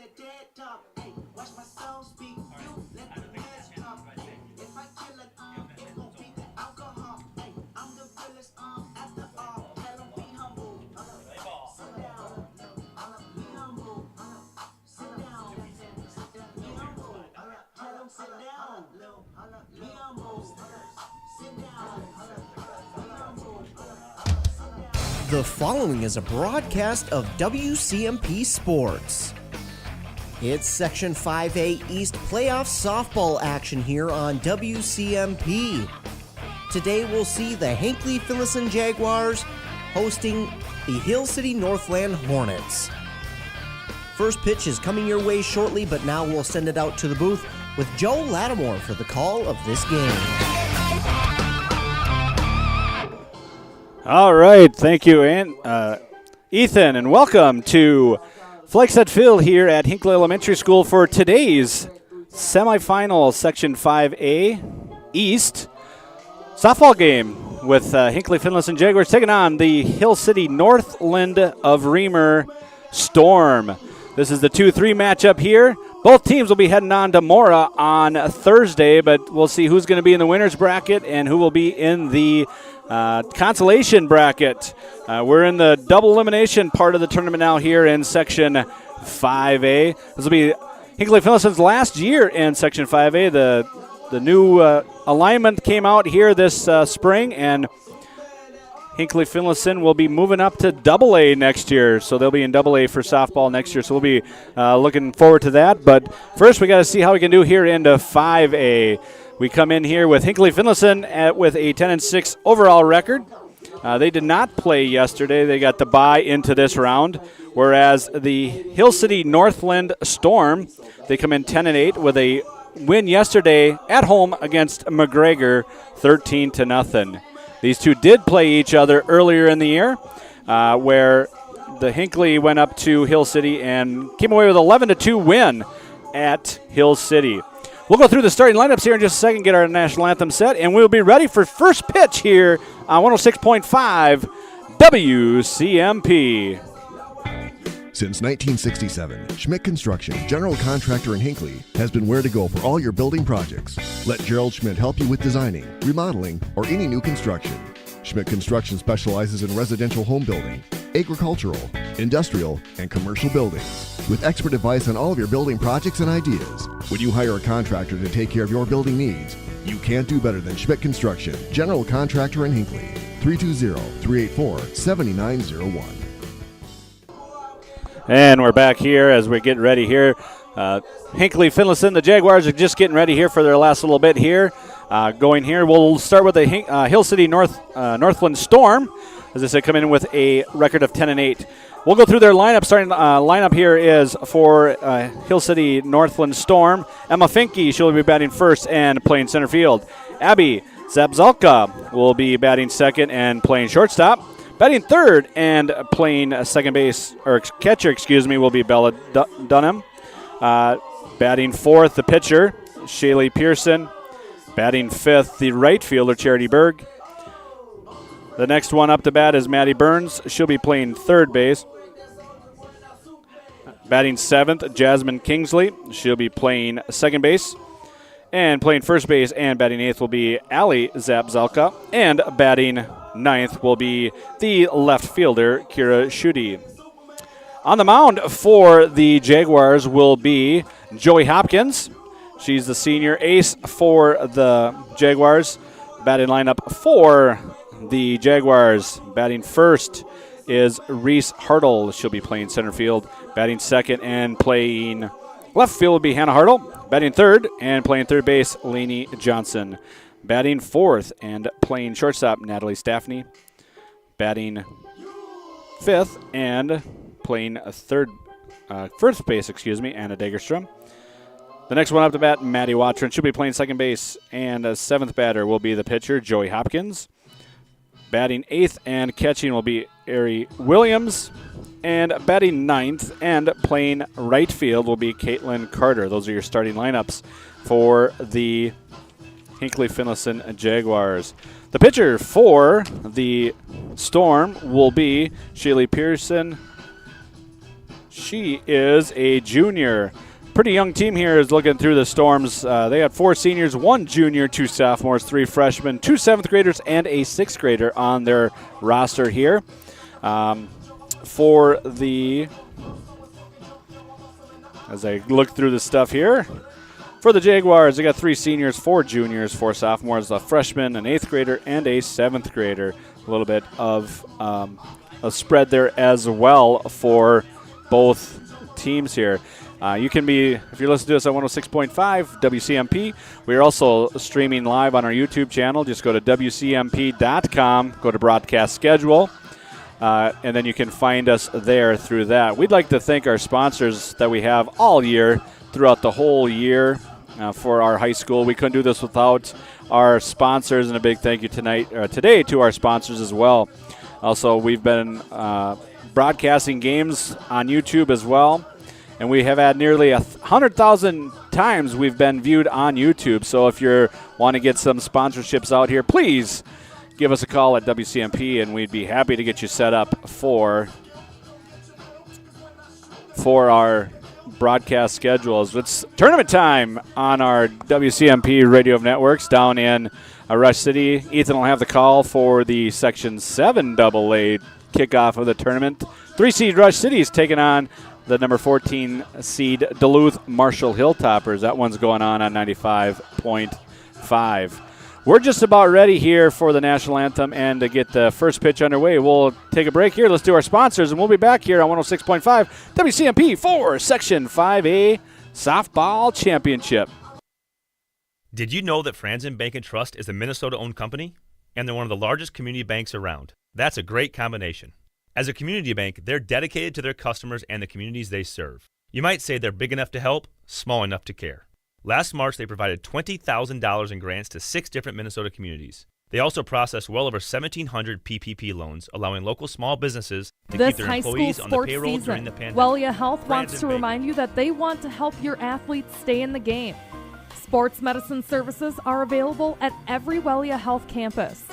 The following is a broadcast of WCMP Sports. It's Section 5A East playoff softball action here on WCMP. Today we'll see the Hinckley-Finlayson Jaguars hosting the Hill City Northland Hornets. First pitch is coming your way shortly, but now we'll send it out to the booth with Joe Lattimore for the call of this game. All right, thank you, Ethan, and welcome to Flagstead Field here at Hinckley Elementary School for today's semifinal Section 5A East softball game with Hinckley-Finlayson Jaguars taking on the Hill City Northland of Reamer Storm. This is the 2-3 matchup here. Both teams will be heading on to Mora on Thursday, but we'll see who's going to be in the winner's bracket and who will be in the consolation bracket. We're in the double elimination part of the tournament now here in Section 5A. This will be Hinckley-Finlayson's last year in Section 5A. The new alignment came out here this spring, and Hinckley-Finlayson will be moving up to AA next year, so they'll be in AA for softball next year, so we'll be looking forward to that. But first, we got to see how we can do here into 5A. We come in here with Hinckley-Finlayson with a 10-6 overall record. They did not play yesterday. They got the bye into this round, whereas the Hill City Northland Storm, they come in 10-8 with a win yesterday at home against McGregor, 13-0. These two did play each other earlier in the year, where the Hinckley went up to Hill City and came away with an 11-2 win at Hill City. We'll go through the starting lineups here in just a second, get our national anthem set, and we'll be ready for first pitch here on 106.5 WCMP. Since 1967, Schmidt Construction, general contractor in Hinckley, has been where to go for all your building projects. Let Gerald Schmidt help you with designing, remodeling, or any new construction. Schmidt Construction specializes in residential home building, agricultural, industrial, and commercial buildings. With expert advice on all of your building projects and ideas. When you hire a contractor to take care of your building needs, you can't do better than Schmidt Construction, general contractor in Hinckley. 320-384-7901. And we're back here as we get ready here. Hinckley-Finlayson, the Jaguars are just getting ready here for their last little bit here. Going here, we'll start with the Hill City Northland Storm. As I said, come in with a record of 10-8. We'll go through their lineup. Starting lineup here is for Hill City Northland Storm. Emma Finke, she'll be batting first and playing center field. Abby Zabzalka will be batting second and playing shortstop. Batting third and playing second base, or catcher, will be Bella Dunham. Batting fourth, the pitcher, Shaylee Pearson. Batting fifth, the right fielder, Charity Berg. The next one up to bat is Maddie Burns. She'll be playing third base. Batting seventh, Jasmine Kingsley. She'll be playing second base. And playing first base and batting eighth will be Allie Zabzalka. And batting ninth will be the left fielder, Kira Schutte. On the mound for the Jaguars will be Joey Hopkins. She's the senior ace for the Jaguars. Batting lineup for the Jaguars. Batting first is Reese Hartle. She'll be playing center field. Batting second and playing left field will be Hannah Hartle. Batting third and playing third base, Lainey Johnson. Batting fourth and playing shortstop, Natalie Staffney. Batting fifth and playing first base, Anna Dagerstrom. The next one up to bat, Maddie Watron. She'll be playing second base, and a seventh batter will be the pitcher, Joey Hopkins. Batting eighth and catching will be Ari Williams. And batting ninth and playing right field will be Caitlin Carter. Those are your starting lineups for the Hinckley-Finlayson Jaguars. The pitcher for the Storm will be Shaylee Pearson. She is a junior. Pretty young team here is looking through the Storms. They got 4 seniors, 1 junior, 2 sophomores, 3 freshmen, 2 7th graders, and a 6th grader on their roster here. As I look through the stuff here, for the Jaguars, they got 3 seniors, 4 juniors, 4 sophomores, a freshman, an 8th grader, and a 7th grader. A little bit of a spread there as well for both teams here. You can be, if you're listening to us on 106.5 WCMP, we are also streaming live on our YouTube channel. Just go to WCMP.com, go to broadcast schedule, and then you can find us there through that. We'd like to thank our sponsors that we have all year, throughout the whole year for our high school. We couldn't do this without our sponsors, and a big thank you today to our sponsors as well. Also, we've been broadcasting games on YouTube as well. And we have had nearly 100,000 times we've been viewed on YouTube. So if you want to get some sponsorships out here, please give us a call at WCMP, and we'd be happy to get you set up for our broadcast schedules. It's tournament time on our WCMP radio networks down in Rush City. Ethan will have the call for the Section 7 AA kickoff of the tournament. 3-seed Rush City is taking on the number 14 seed Duluth Marshall Hilltoppers. That one's going on 95.5. We're just about ready here for the national anthem and to get the first pitch underway. We'll take a break here. Let's do our sponsors, and we'll be back here on 106.5 WCMP for Section 5A Softball Championship. Did you know that Franzen Bank and Trust is a Minnesota-owned company? And they're one of the largest community banks around. That's a great combination. As a community bank, they're dedicated to their customers and the communities they serve. You might say they're big enough to help, small enough to care. Last March, they provided $20,000 in grants to 6 different Minnesota communities. They also processed well over 1,700 PPP loans, allowing local small businesses to keep their employees on the payroll during the pandemic. Wellia Health wants to remind you that they want to help your athletes stay in the game. Sports medicine services are available at every Wellia Health campus.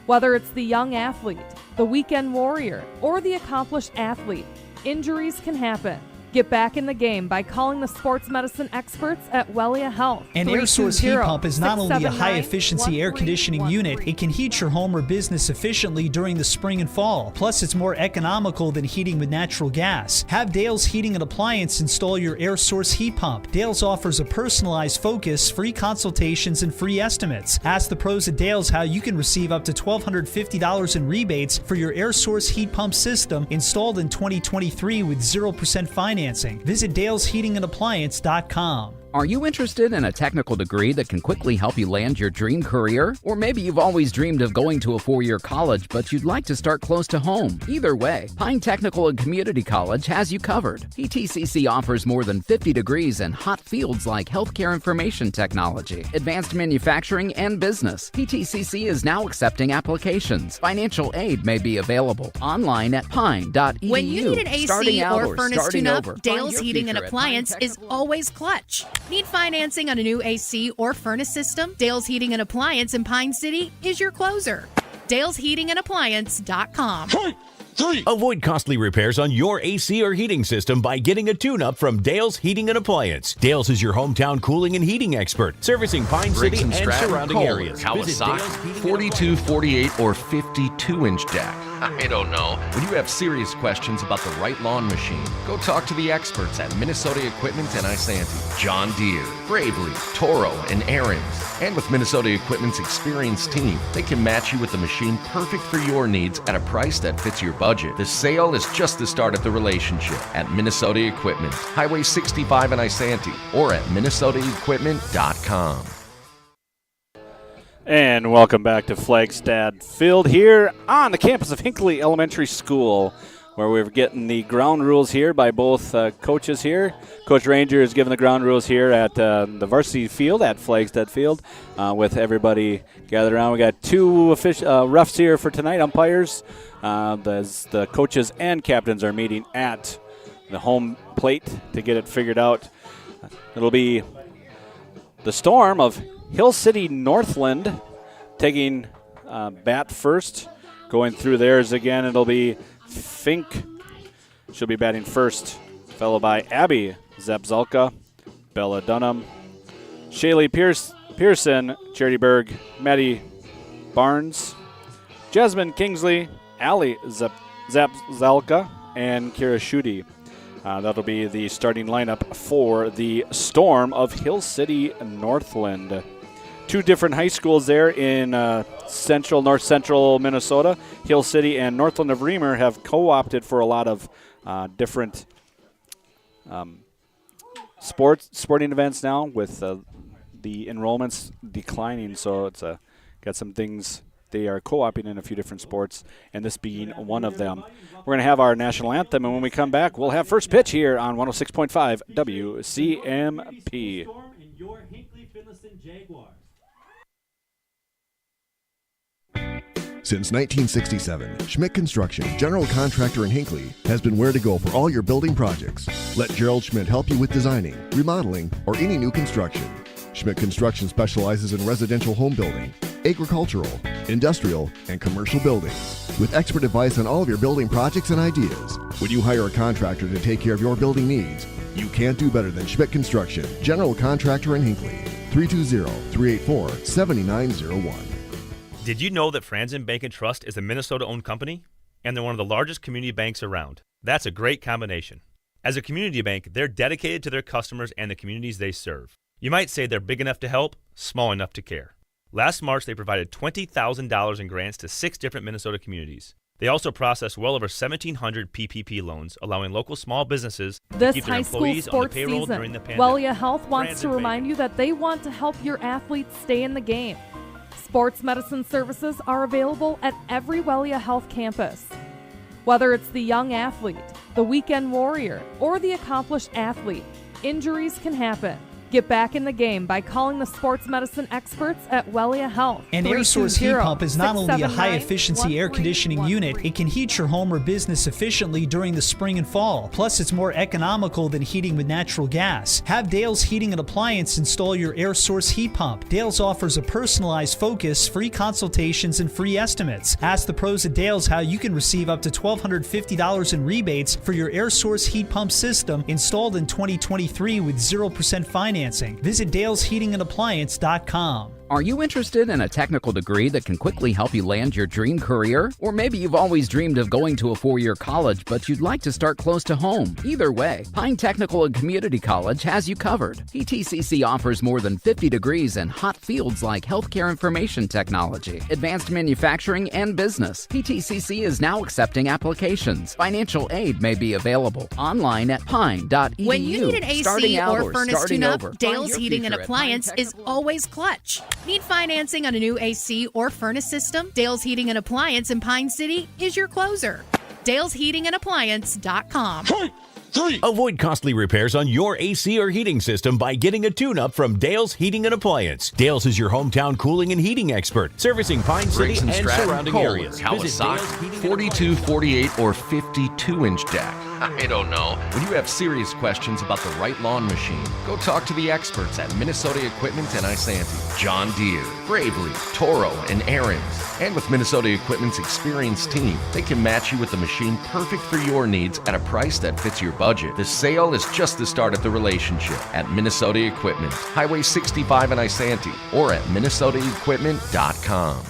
Whether it's the young athlete, the weekend warrior, or the accomplished athlete, injuries can happen. Get back in the game by calling the sports medicine experts at Wellia Health. An air source heat pump is not only a high-efficiency air conditioning unit, it can heat your home or business efficiently during the spring and fall. Plus, it's more economical than heating with natural gas. Have Dale's Heating and Appliance install your air source heat pump. Dale's offers a personalized focus, free consultations, and free estimates. Ask the pros at Dale's how you can receive up to $1,250 in rebates for your air source heat pump system installed in 2023 with 0% financing. Visit Dale'sHeatingAndAppliance.com. Are you interested in a technical degree that can quickly help you land your dream career? Or maybe you've always dreamed of going to a 4-year college, but you'd like to start close to home. Either way, Pine Technical and Community College has you covered. PTCC offers more than 50 degrees in hot fields like healthcare information technology, advanced manufacturing, and business. PTCC is now accepting applications. Financial aid may be available online at pine.edu. When you need an AC or furnace tune-up, Dale's Heating and Appliance is always clutch. Need financing on a new AC or furnace system? Dale's Heating and Appliance in Pine City is your closer. Dale'sHeatingAndAppliance.com. Avoid costly repairs on your AC or heating system by getting a tune-up from Dale's Heating and Appliance. Dale's is your hometown cooling and heating expert, servicing Pine City and surrounding areas. Kawasaki, 42, 48, or 52-inch jack. I don't know. When you have serious questions about the right lawn machine, go talk to the experts at Minnesota Equipment and Isanti. John Deere, Bravely, Toro, and Aaron's. And with Minnesota Equipment's experienced team, they can match you with the machine perfect for your needs at a price that fits your budget. The sale is just the start of the relationship at Minnesota Equipment, Highway 65 in Isanti, or at minnesotaequipment.com. And welcome back to Flagstad Field here on the campus of Hinckley Elementary School, where we're getting the ground rules here by both coaches here. Coach Ranger is giving the ground rules here at the varsity field at Flagstad Field with everybody gathered around. We got 2 refs here for tonight, umpires, as the coaches and captains are meeting at the home plate to get it figured out. It'll be the Storm of Hill City Northland taking bat first. Going through theirs again, it'll be Fink She'll be batting first, followed by Abby Zabzalka, Bella Dunham, Shaylee Pearson, Charity Berg, Maddie Barnes, Jasmine Kingsley, Allie Zabzalka, and Kira Schutte. That'll be the starting lineup for the Storm of Hill City, Northland. Two different high schools there in north central Minnesota. Hill City and Northland of Reamer have co-opted for a lot of different sporting events now, with the enrollments declining. So it's got some things they are co-oping in a few different sports, and this being one of them. We're going to have our national anthem, and when we come back, we'll have first pitch here on 106.5 WCMP. Your Hinckley-Finlayson Jaguars. Since 1967, Schmidt Construction, general contractor in Hinckley, has been where to go for all your building projects. Let Gerald Schmidt help you with designing, remodeling, or any new construction. Schmidt Construction specializes in residential home building, agricultural, industrial, and commercial buildings. With expert advice on all of your building projects and ideas. When you hire a contractor to take care of your building needs, you can't do better than Schmidt Construction, general contractor in Hinckley. 320-384-7901. Did you know that Franzen Bank & Trust is a Minnesota-owned company? And they're one of the largest community banks around. That's a great combination. As a community bank, they're dedicated to their customers and the communities they serve. You might say they're big enough to help, small enough to care. Last March, they provided $20,000 in grants to 6 different Minnesota communities. They also processed well over 1,700 PPP loans, allowing local small businesses to keep their employees on the payroll during the pandemic. Wellia Health wants to remind you that they want to help your athletes stay in the game. Sports medicine services are available at every Wellia Health campus. Whether it's the young athlete, the weekend warrior, or the accomplished athlete, injuries can happen. Get back in the game by calling the sports medicine experts at Wellia Health. An air source heat pump is not only a high-efficiency air conditioning unit, it can heat your home or business efficiently during the spring and fall. Plus, it's more economical than heating with natural gas. Have Dale's Heating and Appliance install your air source heat pump. Dale's offers a personalized focus, free consultations, and free estimates. Ask the pros at Dale's how you can receive up to $1,250 in rebates for your air source heat pump system installed in 2023 with 0% financing. Visit Dale'sHeatingAndAppliance.com. Are you interested in a technical degree that can quickly help you land your dream career? Or maybe you've always dreamed of going to a 4-year college, but you'd like to start close to home. Either way, Pine Technical and Community College has you covered. PTCC offers more than 50 degrees in hot fields like healthcare information technology, advanced manufacturing, and business. PTCC is now accepting applications. Financial aid may be available online at pine.edu. When you need an AC or furnace tune-up, Dale's Heating and Appliance is always clutch. Need financing on a new AC or furnace system? Dale's Heating and Appliance in Pine City is your closer. Dale'sHeatingAndAppliance.com. Avoid costly repairs on your AC or heating system by getting a tune-up from Dale's Heating and Appliance. Dale's is your hometown cooling and heating expert, servicing Pine City and surrounding areas. Kawasaki, 42, 48, or 52-inch deck. I don't know. When you have serious questions about the right lawn machine, go talk to the experts at Minnesota Equipment and Isanti. John Deere, Bravely, Toro, and Aaron's. And with Minnesota Equipment's experienced team, they can match you with the machine perfect for your needs at a price that fits your budget. The sale is just the start of the relationship at Minnesota Equipment, Highway 65 in Isanti, or at minnesotaequipment.com.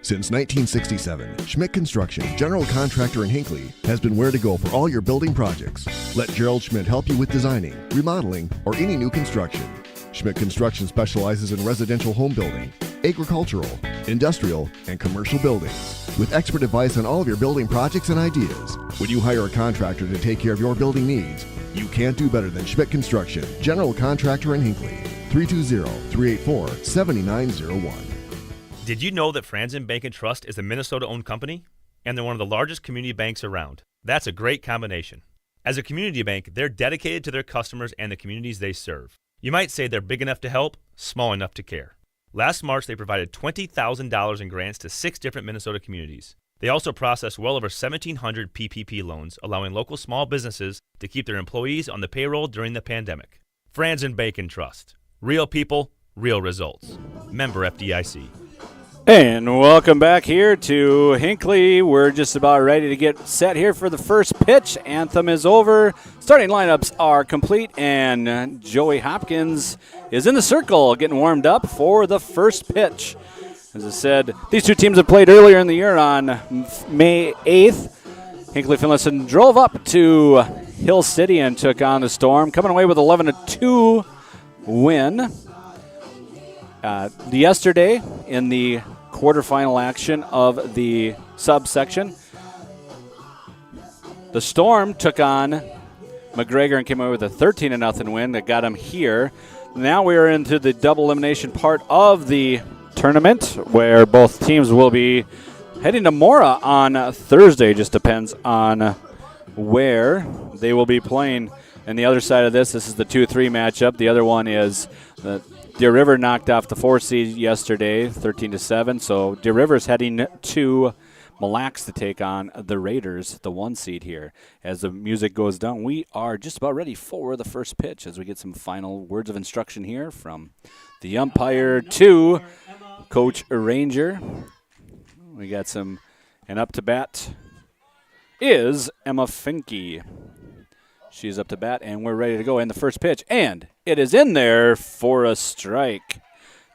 Since 1967, Schmidt Construction, general contractor in Hinckley, has been where to go for all your building projects. Let Gerald Schmidt help you with designing, remodeling, or any new construction. Schmidt Construction specializes in residential home building, agricultural, industrial, and commercial buildings. With expert advice on all of your building projects and ideas. When you hire a contractor to take care of your building needs, you can't do better than Schmidt Construction, general contractor in Hinckley. 320-384-7901. Did you know that Franzen Bank & Trust is a Minnesota-owned company? And they're one of the largest community banks around. That's a great combination. As a community bank, they're dedicated to their customers and the communities they serve. You might say they're big enough to help, small enough to care. Last March, they provided $20,000 in grants to 6 different Minnesota communities. They also processed well over 1,700 PPP loans, allowing local small businesses to keep their employees on the payroll during the pandemic. Franzen Bank & Trust. Real people, real results. Member FDIC. And welcome back here to Hinckley. We're just about ready to get set here for the first pitch. Anthem is over. Starting lineups are complete, and Joey Hopkins is in the circle getting warmed up for the first pitch. As I said, these two teams have played earlier in the year on May 8th. Hinckley-Finlayson drove up to Hill City and took on the Storm, coming away with 11-2 win. Yesterday, in the quarterfinal action of the subsection, the Storm took on McGregor and came away with a 13-0 win that got them here. Now we are into the double elimination part of the tournament, where both teams will be heading to Mora on Thursday. Just depends on where they will be playing. And the other side of this is the 2-3 matchup. The other one is the Deer River knocked off the 4 seed yesterday, 13-7. So Deer River's heading to Mille Lacs to take on the Raiders, the 1 seed here. As the music goes down, we are just about ready for the first pitch as we get some final words of instruction here from the umpire to Coach Ranger. We got some, and up to bat is Emma Finke. She's up to bat, and we're ready to go in the first pitch, and it is in there for a strike.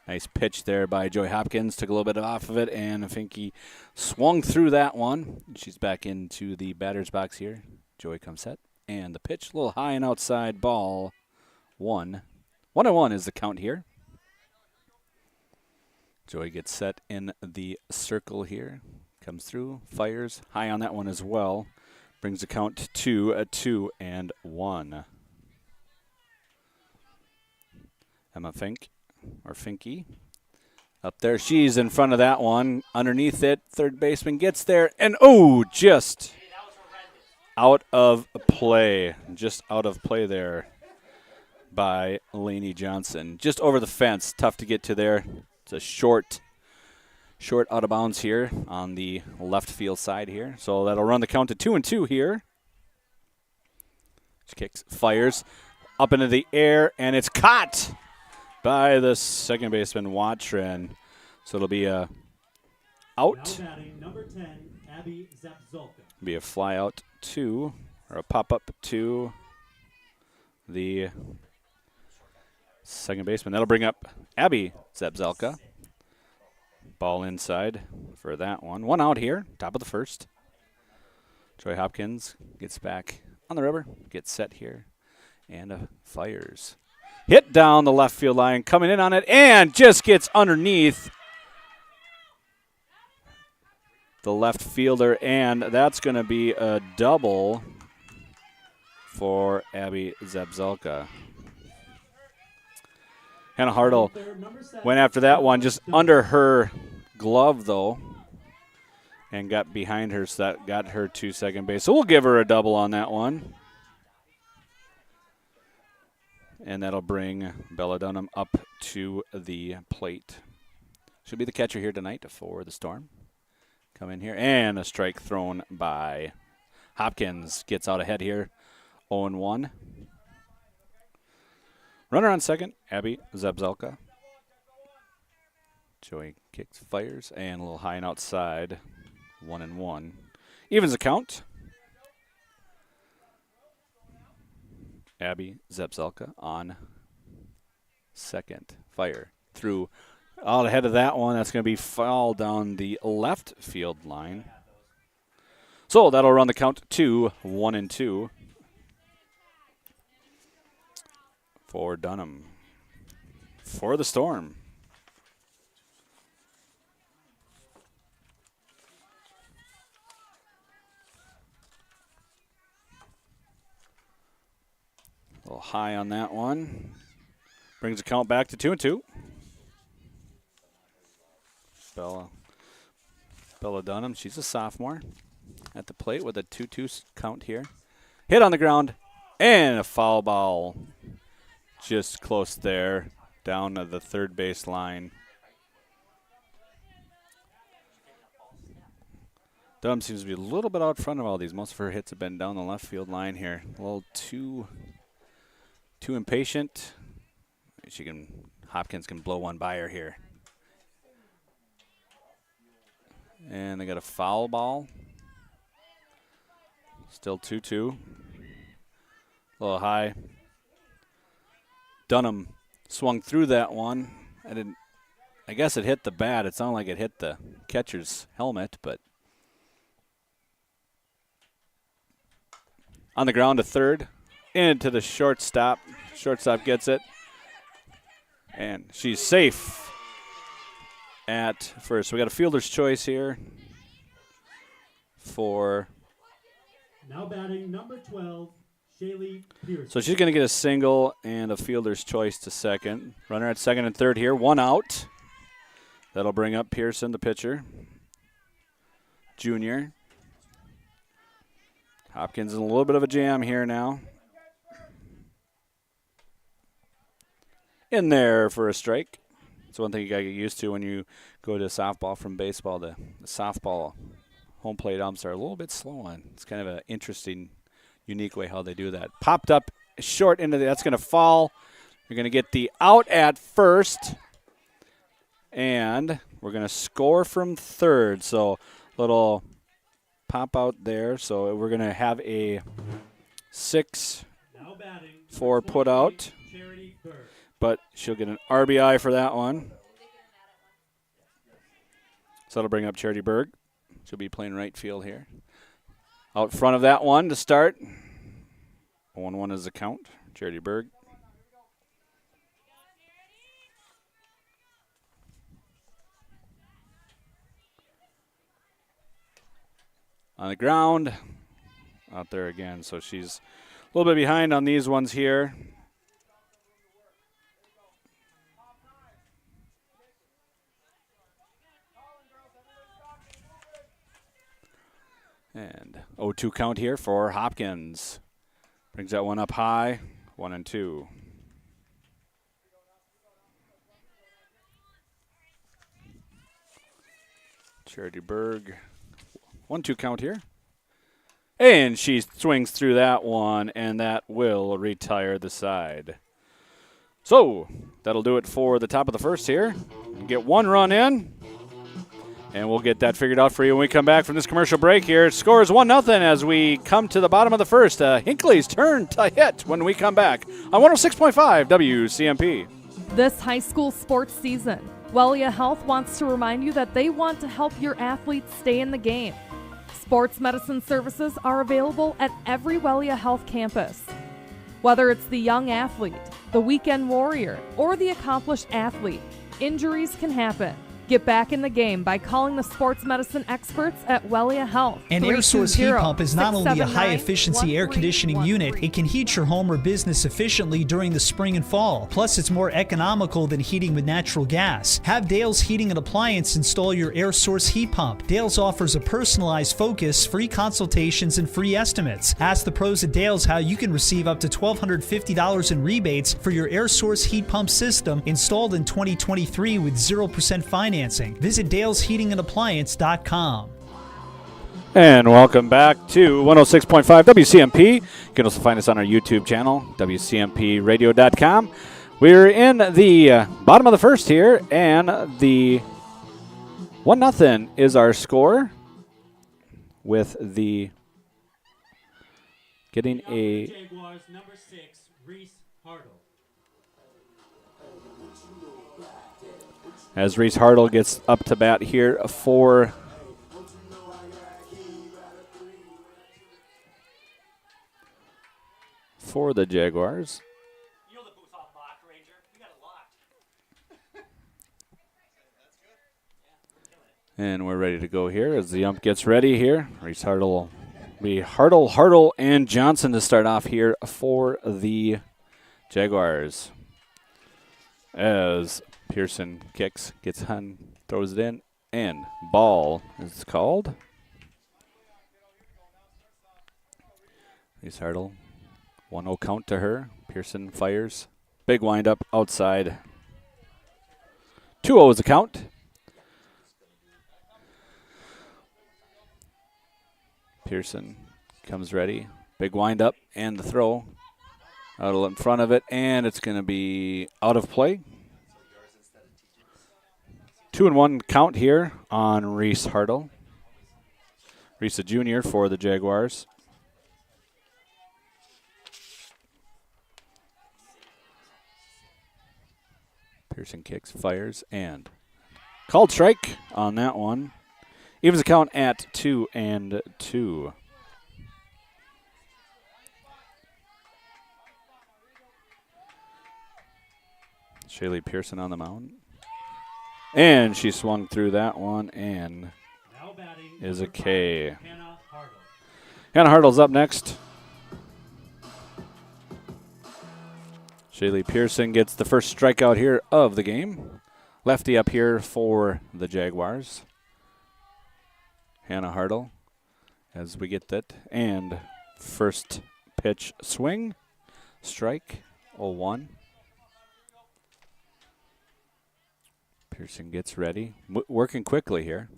Nice pitch there by Joy Hopkins. Took a little bit off of it, and Finke swung through that one. She's back into the batter's box here. Joy comes set, and the pitch, a little high and outside, ball 1. 1-1 is the count here. Joy gets set in the circle here. Comes through, fires, high on that one as well. Brings the count to a 2-1. Emma Finke. Up there, she's in front of that one. Underneath it, third baseman gets there, and just out of play. Just out of play there by Lainey Johnson. Just over the fence, tough to get to there. It's a short out of bounds here on the left field side here. So that'll run the count to 2-2 here. She kicks, fires up into the air, and it's caught by the second baseman, Watron. So it'll be a out. Now batting, number 10, Abby Zapzolka. Be a fly out to, or a pop up to the second baseman. That'll bring up Abby Zapzolka. Ball inside for that one. One out here, top of the first. Joy Hopkins gets back on the rubber, gets set here, and fires. Hit down the left field line, coming in on it, and just gets underneath the left fielder, and that's going to be a double for Abby Zapzolka. Hannah Hartle went after that one just under her glove, though, and got behind her, so that got her to second base. So we'll give her a double on that one. And that'll bring Bella Dunham up to the plate. She'll be the catcher here tonight for the Storm. Come in here, and a strike thrown by Hopkins. Gets out ahead here, 0-1. Runner on second, Abby Zapzolka. Joey kicks, fires, and a little high and outside, 1-1. Evens the count. Abby Zapzolka on second. Fire through out ahead of that one. That's going to be foul down the left field line. So that'll run the count to 1-2 for Dunham. For the Storm. A little high on that one. Brings the count back to 2-2. Bella Dunham, she's a sophomore at the plate with a 2-2 count here. Hit on the ground, and a foul ball just close there down to the third base line. Dunham seems to be a little bit out front of all these. Most of her hits have been down the left field line here. A little too impatient. Hopkins can blow one by her here. And they got a foul ball. Still 2-2. A little high. Dunham swung through that one. I guess it hit the bat. It sounded like it hit the catcher's helmet, but on the ground to third. Into the shortstop. Shortstop gets it. And she's safe at first. We got a fielder's choice here for. Now batting number 12, Shaylee Pierce. So she's going to get a single and a fielder's choice to second. Runner at second and third here. 1 out. That'll bring up Pearson, the pitcher. Junior. Hopkins in a little bit of a jam here now. In there for a strike. It's one thing you got to get used to when you go to softball from baseball. The softball home plate umps are a little bit slow on. It's kind of an interesting, unique way how they do that. Popped up short into that's going to fall. You're going to get the out at first. And we're going to score from third. So little pop out there. So we're going to have a 6-4 put out. But she'll get an RBI for that one. So that'll bring up Charity Berg. She'll be playing right field here. Out front of that one to start. 1-1 is the count. Charity Berg. On the ground. Out there again. So she's a little bit behind on these ones here. And 0-2 count here for Hopkins. Brings that one up high. 1-2. Charity Berg. 1-2 count here. And she swings through that one, and that will retire the side. So that'll do it for the top of the first here. Get 1 run in. And we'll get that figured out for you when we come back from this commercial break here. Score is 1-0 as we come to the bottom of the first. Hinckley's turn to hit when we come back on 106.5 WCMP. This high school sports season, Wellia Health wants to remind you that they want to help your athletes stay in the game. Sports medicine services are available at every Wellia Health campus. Whether it's the young athlete, the weekend warrior, or the accomplished athlete, injuries can happen. Get back in the game by calling the sports medicine experts at Wellia Health. An air source heat pump is not only a high-efficiency air conditioning unit, it can heat your home or business efficiently during the spring and fall. Plus, it's more economical than heating with natural gas. Have Dale's Heating and Appliance install your air source heat pump. Dale's offers a personalized focus, free consultations, and free estimates. Ask the pros at Dale's how you can receive up to $1,250 in rebates for your air source heat pump system installed in 2023 with 0% financing. Visit dalesheatingandappliance.com. And welcome back to 106.5 WCMP. You can also find us on our YouTube channel, WCMPradio.com. We're in the bottom of the first here, and the 1-0 is our score with the getting a Jaguars, number 6, Reese Hartle. as Reese Hartle gets up to bat here for the Jaguars. And we're ready to go here as the ump gets ready here. Reese Hartle will be Hartle, and Johnson to start off here for the Jaguars. As Pearson kicks, gets hung, throws it in, and ball is called. Reese Hartle, 1-0 count to her. Pearson fires. Big windup outside. 2-0 is the count. Pearson comes ready. Big windup and the throw. Out in front of it, and it's going to be out of play. 2-1 count here on Reese Hartle. Reese a junior for the Jaguars. Pearson kicks, fires, and called strike on that one. Evens the count at 2-2. Shaylee Pearson on the mound. And she swung through that one and is a K. Hannah Hartle's up next. Shaylee Pearson gets the first strikeout here of the game. Lefty up here for the Jaguars. Hannah Hartle as we get that. And first pitch swing. Strike 0-1. Pearson gets ready. Working quickly here.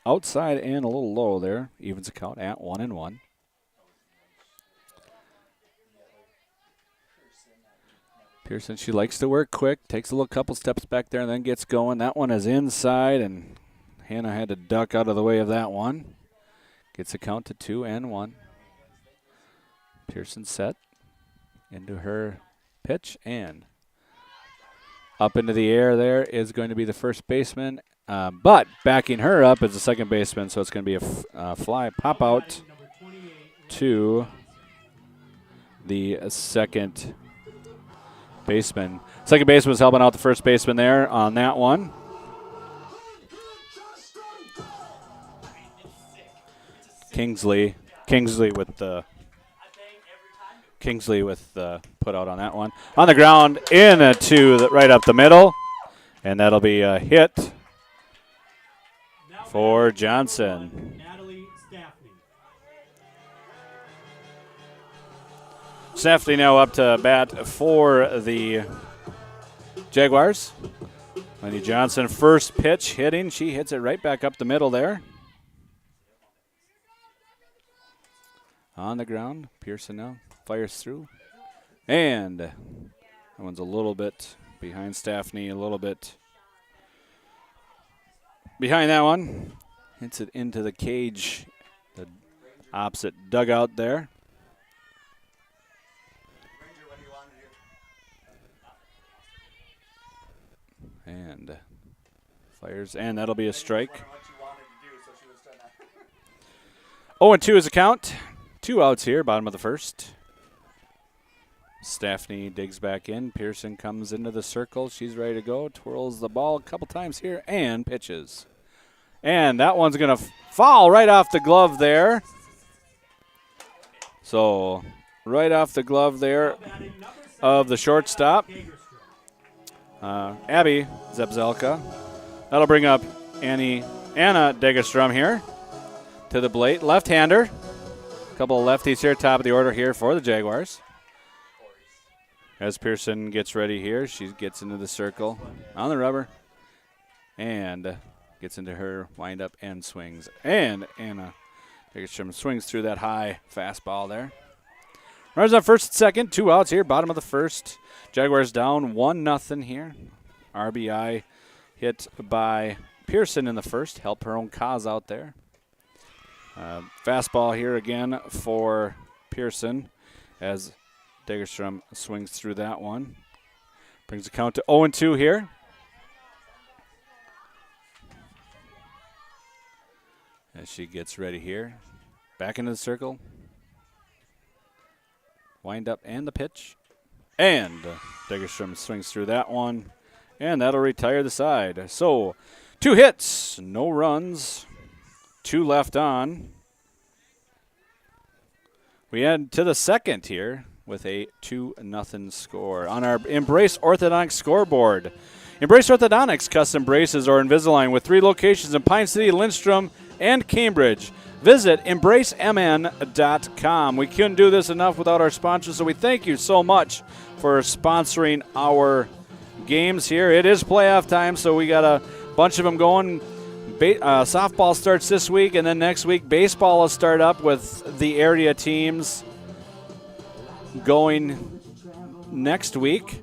Outside and a little low there. Evens the count at 1-1. Pearson, she likes to work quick. Takes a little couple steps back there and then gets going. That one is inside, and Hannah had to duck out of the way of that one. Gets a count to 2-1. Pearson set into her pitch, and up into the air there is going to be the first baseman. But backing her up is the second baseman, so it's going to be a fly pop out to the second baseman. Second baseman was helping out the first baseman there on that one. Kingsley with the put out on that one. On the ground, in a two right up the middle, and that'll be a hit for Johnson. Staffney now up to bat for the Jaguars. Lenny Johnson, first pitch hitting. She hits it right back up the middle there. On the ground, Pearson now fires through. And that one's a little bit behind Staffney, a little bit behind that one. Hits it into the cage, the opposite dugout there. And fires, and that'll be a strike. 0-2 is the count. 2 outs here, bottom of the first. Staffney digs back in. Pearson comes into the circle. She's ready to go. Twirls the ball a couple times here and pitches. And that one's going to fall right off the glove there. So right off the glove there of the shortstop, Abby Zebzelka. That'll bring up Anna Degerstrom here to the plate. Left-hander. A couple of lefties here, top of the order here for the Jaguars. As Pearson gets ready here, she gets into the circle on the rubber and gets into her windup and swings. And Anna Degerstrom swings through that high fastball there. Runners on first and second, 2 outs here, bottom of the first. Jaguars down 1-0 here. RBI hit by Pearson in the first. Help her own cause out there. Fastball here again for Pearson as Degerstrom swings through that one. Brings the count to 0-2 here. As she gets ready here. Back into the circle. Wind up and the pitch. And Degerstrom swings through that one. And that'll retire the side. So 2 hits, no runs, 2 left on. We head to the second here with a 2-0 score on our Embrace Orthodontics scoreboard. Embrace Orthodontics custom braces or Invisalign with 3 locations in Pine City, Lindstrom, and Cambridge. Visit embracemn.com. We couldn't do this enough without our sponsors, so we thank you so much for sponsoring our games here. It is playoff time, so we got a bunch of them going. Softball starts this week, and then next week baseball will start up with the area teams going next week.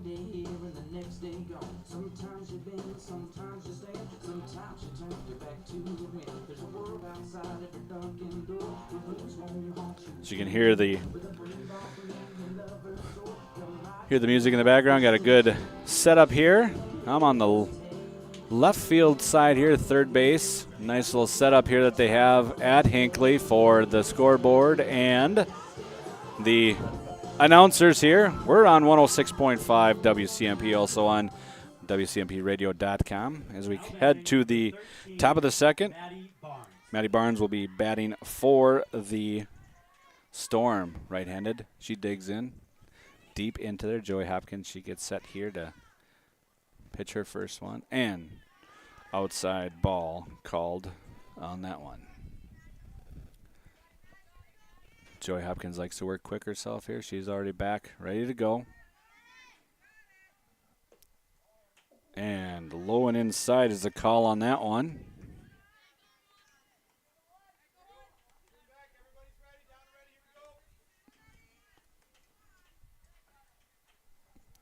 you can hear the music in the background. Got a good setup here. I'm on the left field side here, third base. Nice little setup here that they have at Hinckley for the scoreboard and the announcers here. We're on 106.5 WCMP, also on WCMPradio.com. As we head to the top of the second, Maddie Barnes will be batting for the Storm, right-handed. She digs in deep into there. Joey Hopkins, she gets set here to pitch her first one. And outside ball called on that one. Joey Hopkins likes to work quick herself here. She's already back, ready to go. And low and inside is the call on that one.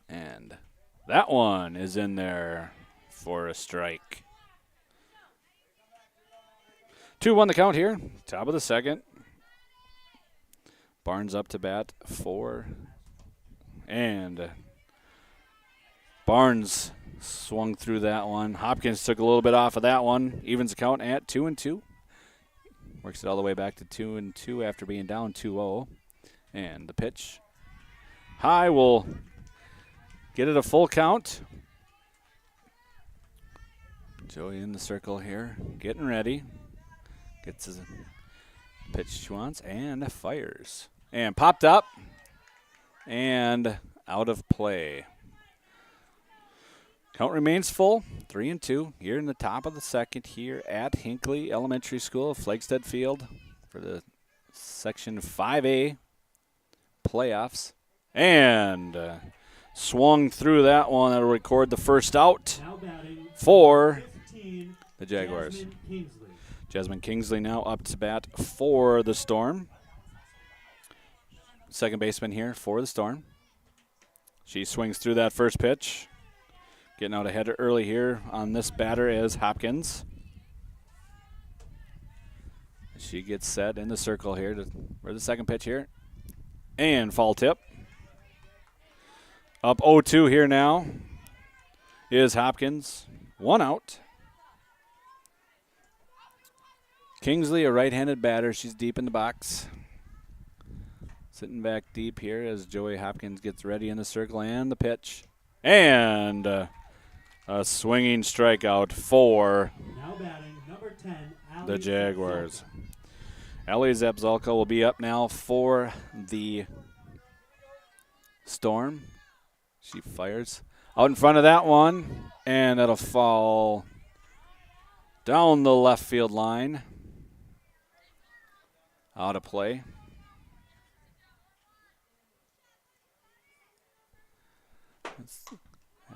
And that one is in there for a strike. 2-1 the count here. Top of the second. Barnes up to bat for. And Barnes swung through that one. Hopkins took a little bit off of that one. Evens the count at 2-2. Works it all the way back to 2-2 after being down 2-0. And the pitch. High will get it a full count. Joey in the circle here, getting ready. Gets his pitch she wants and fires. And popped up and out of play. Count remains full, 3-2. Here in the top of the second here at Hinckley Elementary School, Flagstead Field for the Section 5A playoffs. And swung through that one. That'll record the first out for the Jaguars. Jasmine Kingsley now up to bat for the Storm. Second baseman here for the Storm. She swings through that first pitch. Getting out ahead early here on this batter is Hopkins. She gets set in the circle here for the second pitch here. And foul tip. Up 0-2 here now is Hopkins. One out. Kingsley, a right-handed batter. She's deep in the box. Sitting back deep here as Joey Hopkins gets ready in the circle and the pitch. And a swinging strikeout for the Jaguars. Allie Zabzalka will be up now for the Storm. She fires out in front of that one, and that'll fall down the left field line. Out of play.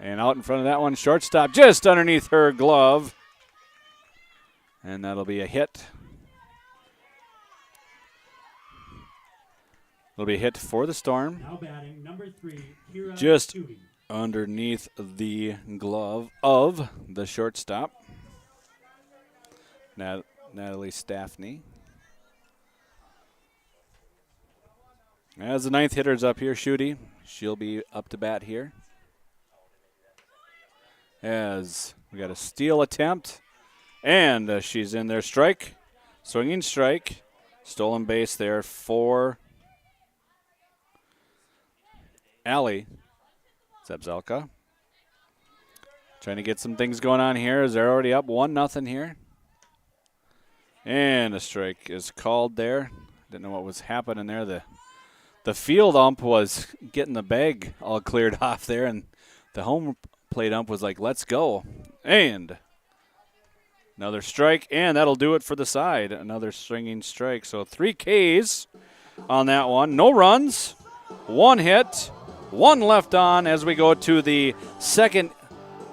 And out in front of that one, shortstop just underneath her glove. And that'll be a hit. It'll be a hit for the Storm. Now batting, number 3, Kira just Tootie. Underneath the glove of the shortstop, Natalie Staffney. As the ninth hitter's up here, Shooty, she'll be up to bat here. As we got a steal attempt, and she's in there. Strike, swinging strike, stolen base there for Allie Zabzalka. Trying to get some things going on here as they're already up 1-0 here. And a strike is called there. Didn't know what was happening there. The field ump was getting the bag all cleared off there, and the home plate ump was like, let's go. And another strike, and that'll do it for the side. Another swinging strike. So 3 Ks on that one. No runs, 1 hit, 1 left on as we go to the second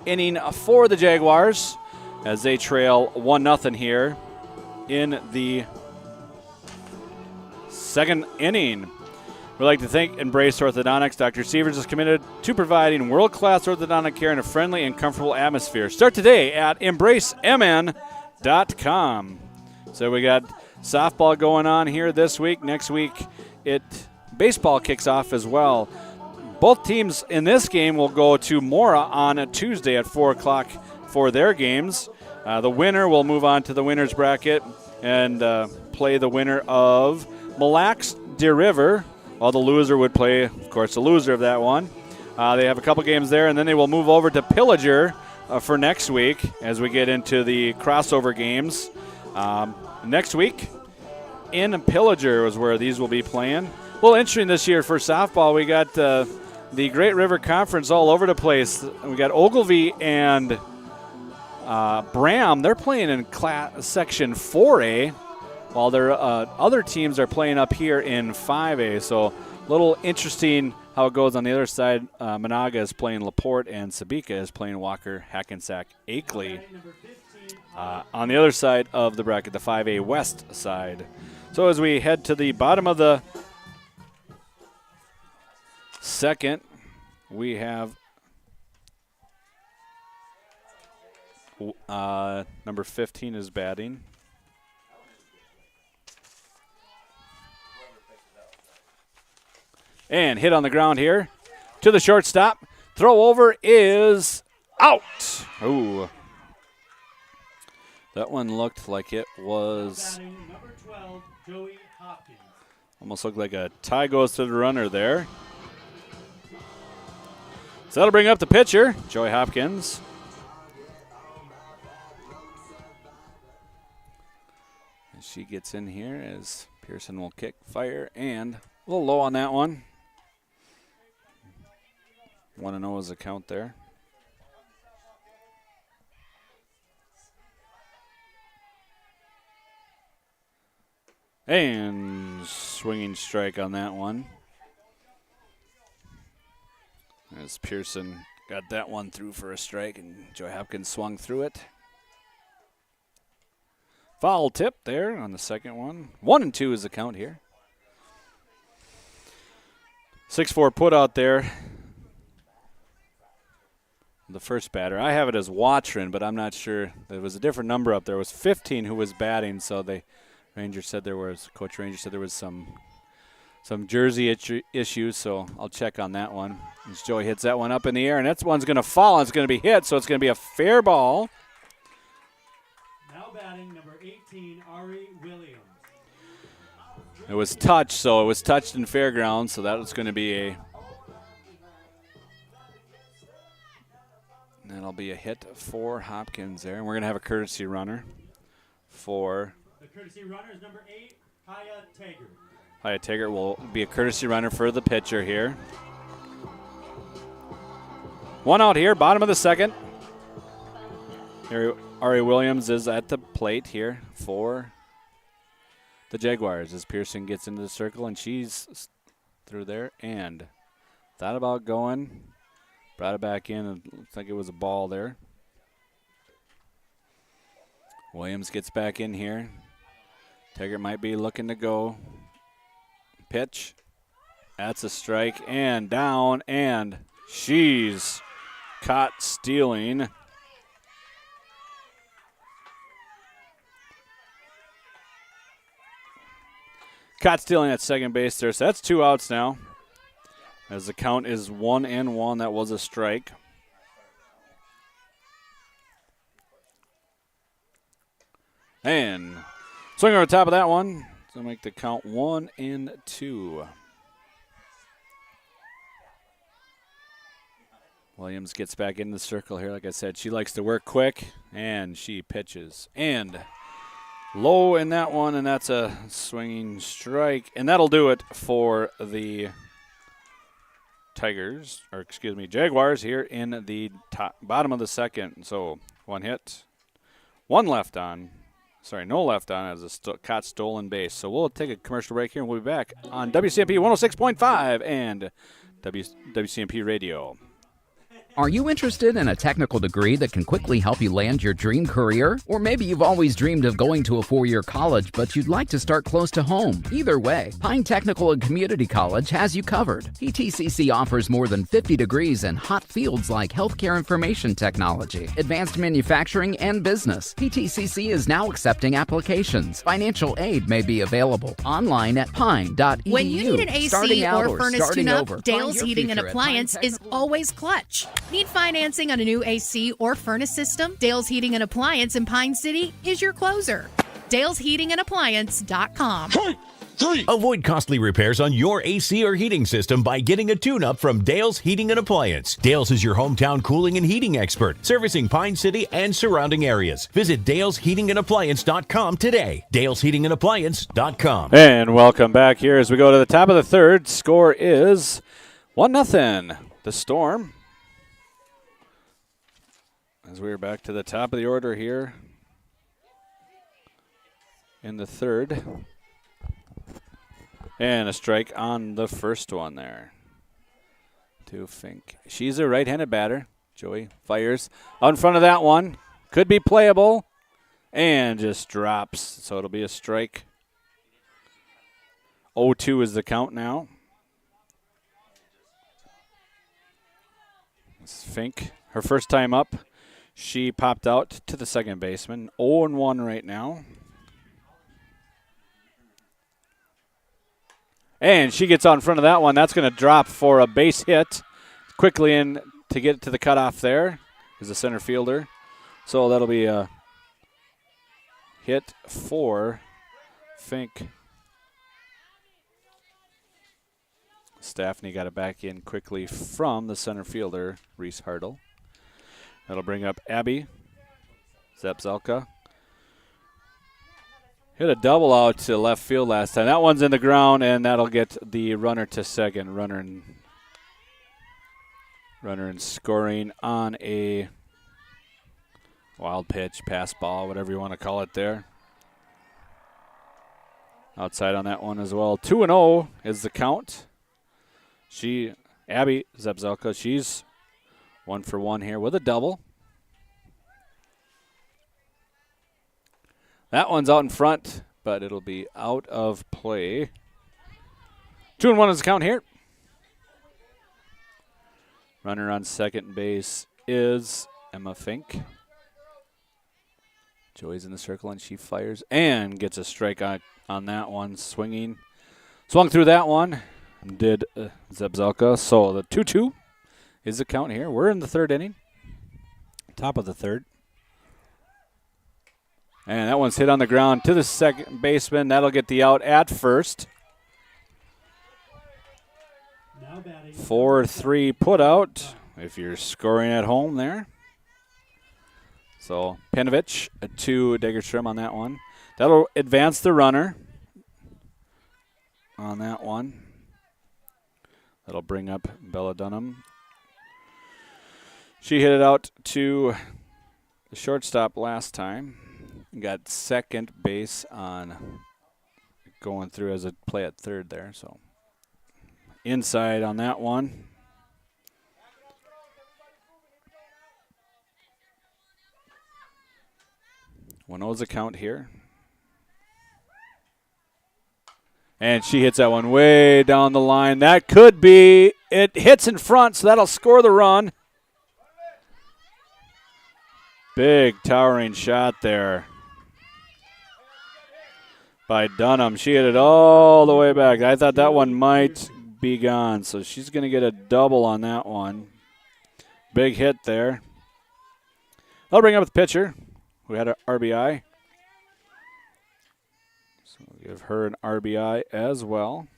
inning for the Jaguars as they trail 1-0 here in the second inning. We'd like to thank Embrace Orthodontics. Dr. Sievers is committed to providing world-class orthodontic care in a friendly and comfortable atmosphere. Start today at embracemn.com. So we got softball going on here this week. Next week, baseball kicks off as well. Both teams in this game will go to Mora on a Tuesday at 4 o'clock for their games. The winner will move on to the winner's bracket and play the winner of Mille Lacs Deer River, while the loser would play, of course, the loser of that one. They have a couple games there, and then they will move over to Pillager for next week as we get into the crossover games. Next week in Pillager is where these will be playing. Well, interesting this year for softball. We got the Great River Conference all over the place. We got Ogilvie and Bram. They're playing in Section 4A, while their other teams are playing up here in 5A. So a little interesting how it goes on the other side. Monaga is playing LaPorte, and Sabika is playing Walker, Hackensack, Akeley. On the other side of the bracket, the 5A West side. So as we head to the bottom of the second, we have number 15 is batting. And hit on the ground here to the shortstop. Throw over is out. Ooh. That one looked like it was Number 12, Joey Hopkins. almost looked like a tie goes to the runner there. So that'll bring up the pitcher, Joey Hopkins. And she gets in here as Pearson will kick, fire, and a little low on that one. 1-0 is the count there. And swinging strike on that one. As Pearson got that one through for a strike, and Joey Hopkins swung through it. Foul tip there on the second one. 1-2 is the count here. 6-4 put out there. The first batter. I have it as Watrin, but I'm not sure. There was a different number up there. It was 15 who was batting, so Coach Ranger said there was some jersey issues, so I'll check on that one. As Joey hits that one up in the air, and that one's going to fall, and it's going to be hit, so it's going to be a fair ball. Now batting number 18, Ari Williams. It was touched, so it was touched in fairgrounds, so that was going to be that'll be a hit for Hopkins there, and we're going to have a courtesy runner for. The courtesy runner is number 8, Haya Taggart. Haya Taggart will be a courtesy runner for the pitcher here. One out here, bottom of the second. Ari Williams is at the plate here for the Jaguars as Pearson gets into the circle, and she's through there and thought about going. Brought it back in, and looks like it was a ball there. Williams gets back in here. Taggart might be looking to go. Pitch. That's a strike, and down, and she's caught stealing. Caught stealing at second base there, so that's 2 outs now. As the count is 1-1, that was a strike. And swing over the top of that one to make the count 1-2. Williams gets back in the circle here. Like I said, she likes to work quick, and she pitches. And low in that one, and that's a swinging strike. And that'll do it for the Jaguars here in the bottom of the second. So one hit, no left on as a caught stolen base. So we'll take a commercial break here, and we'll be back on WCMP 106.5 and WCMP Radio. Are you interested in a technical degree that can quickly help you land your dream career? Or maybe you've always dreamed of going to a 4-year college, but you'd like to start close to home. Either way, Pine Technical and Community College has you covered. PTCC offers more than 50 degrees in hot fields like healthcare information technology, advanced manufacturing, and business. PTCC is now accepting applications. Financial aid may be available online at pine.edu. When you need an AC or furnace tune-up, Dale's Heating and Appliance is always clutch. Need financing on a new AC or furnace system? Dale's Heating and Appliance in Pine City is your closer. Dale'sHeatingandAppliance.com. Avoid costly repairs on your AC or heating system by getting a tune-up from Dale's Heating and Appliance. Dale's is your hometown cooling and heating expert, servicing Pine City and surrounding areas. Visit Dale'sHeatingandAppliance.com today. Dale'sHeatingandAppliance.com. And welcome back here as we go to the top of the third. Score is 1-0. The Storm. As we're back to the top of the order here in the third. And a strike on the first one there to Fink. She's a right-handed batter. Joey fires out in front of that one. Could be playable. And just drops. So it'll be a strike. 0-2 is the count now. This is Fink. Her first time up. She popped out to the second baseman. 0-1 right now. And she gets out in front of that one. That's going to drop for a base hit. Quickly in to get to the cutoff there is the center fielder. So that'll be a hit for Fink. Staffney got it back in quickly from the center fielder, Reese Hartle. That'll bring up Abby Zapzelka. Hit a double out to left field last time. That one's in the ground, and that'll get the runner to second. Runner in scoring on a wild pitch, pass ball, whatever you want to call it there. Outside on that one as well. 2-0 is the count. Abby Zapzelka, she's 1 for 1 here with a double. That one's out in front, but it'll be out of play. 2-1 is the count here. Runner on second base is Emma Fink. Joey's in the circle, and she fires and gets a strike on that one. Swinging. Swung through that one. Did Zapzelka. So the 2-2 is the count here. We're in the third inning. Top of the third. And that one's hit on the ground to the second baseman. That'll get the out at first. 4-3 put out if you're scoring at home there. So Panovich to Degerstrom on that one. That'll advance the runner on that one. That'll bring up Bella Dunham. She hit it out to the shortstop last time. Got second base on going through as a play at third there. So inside on that one. One O's a count here. And she hits that one way down the line. That could be. It hits in front, so that'll score the run. Big towering shot there by Dunham. She hit it all the way back. I thought that one might be gone, so she's going to get a double on that one. Big hit there. I'll bring up the pitcher who had an RBI. So we'll give her an RBI as well.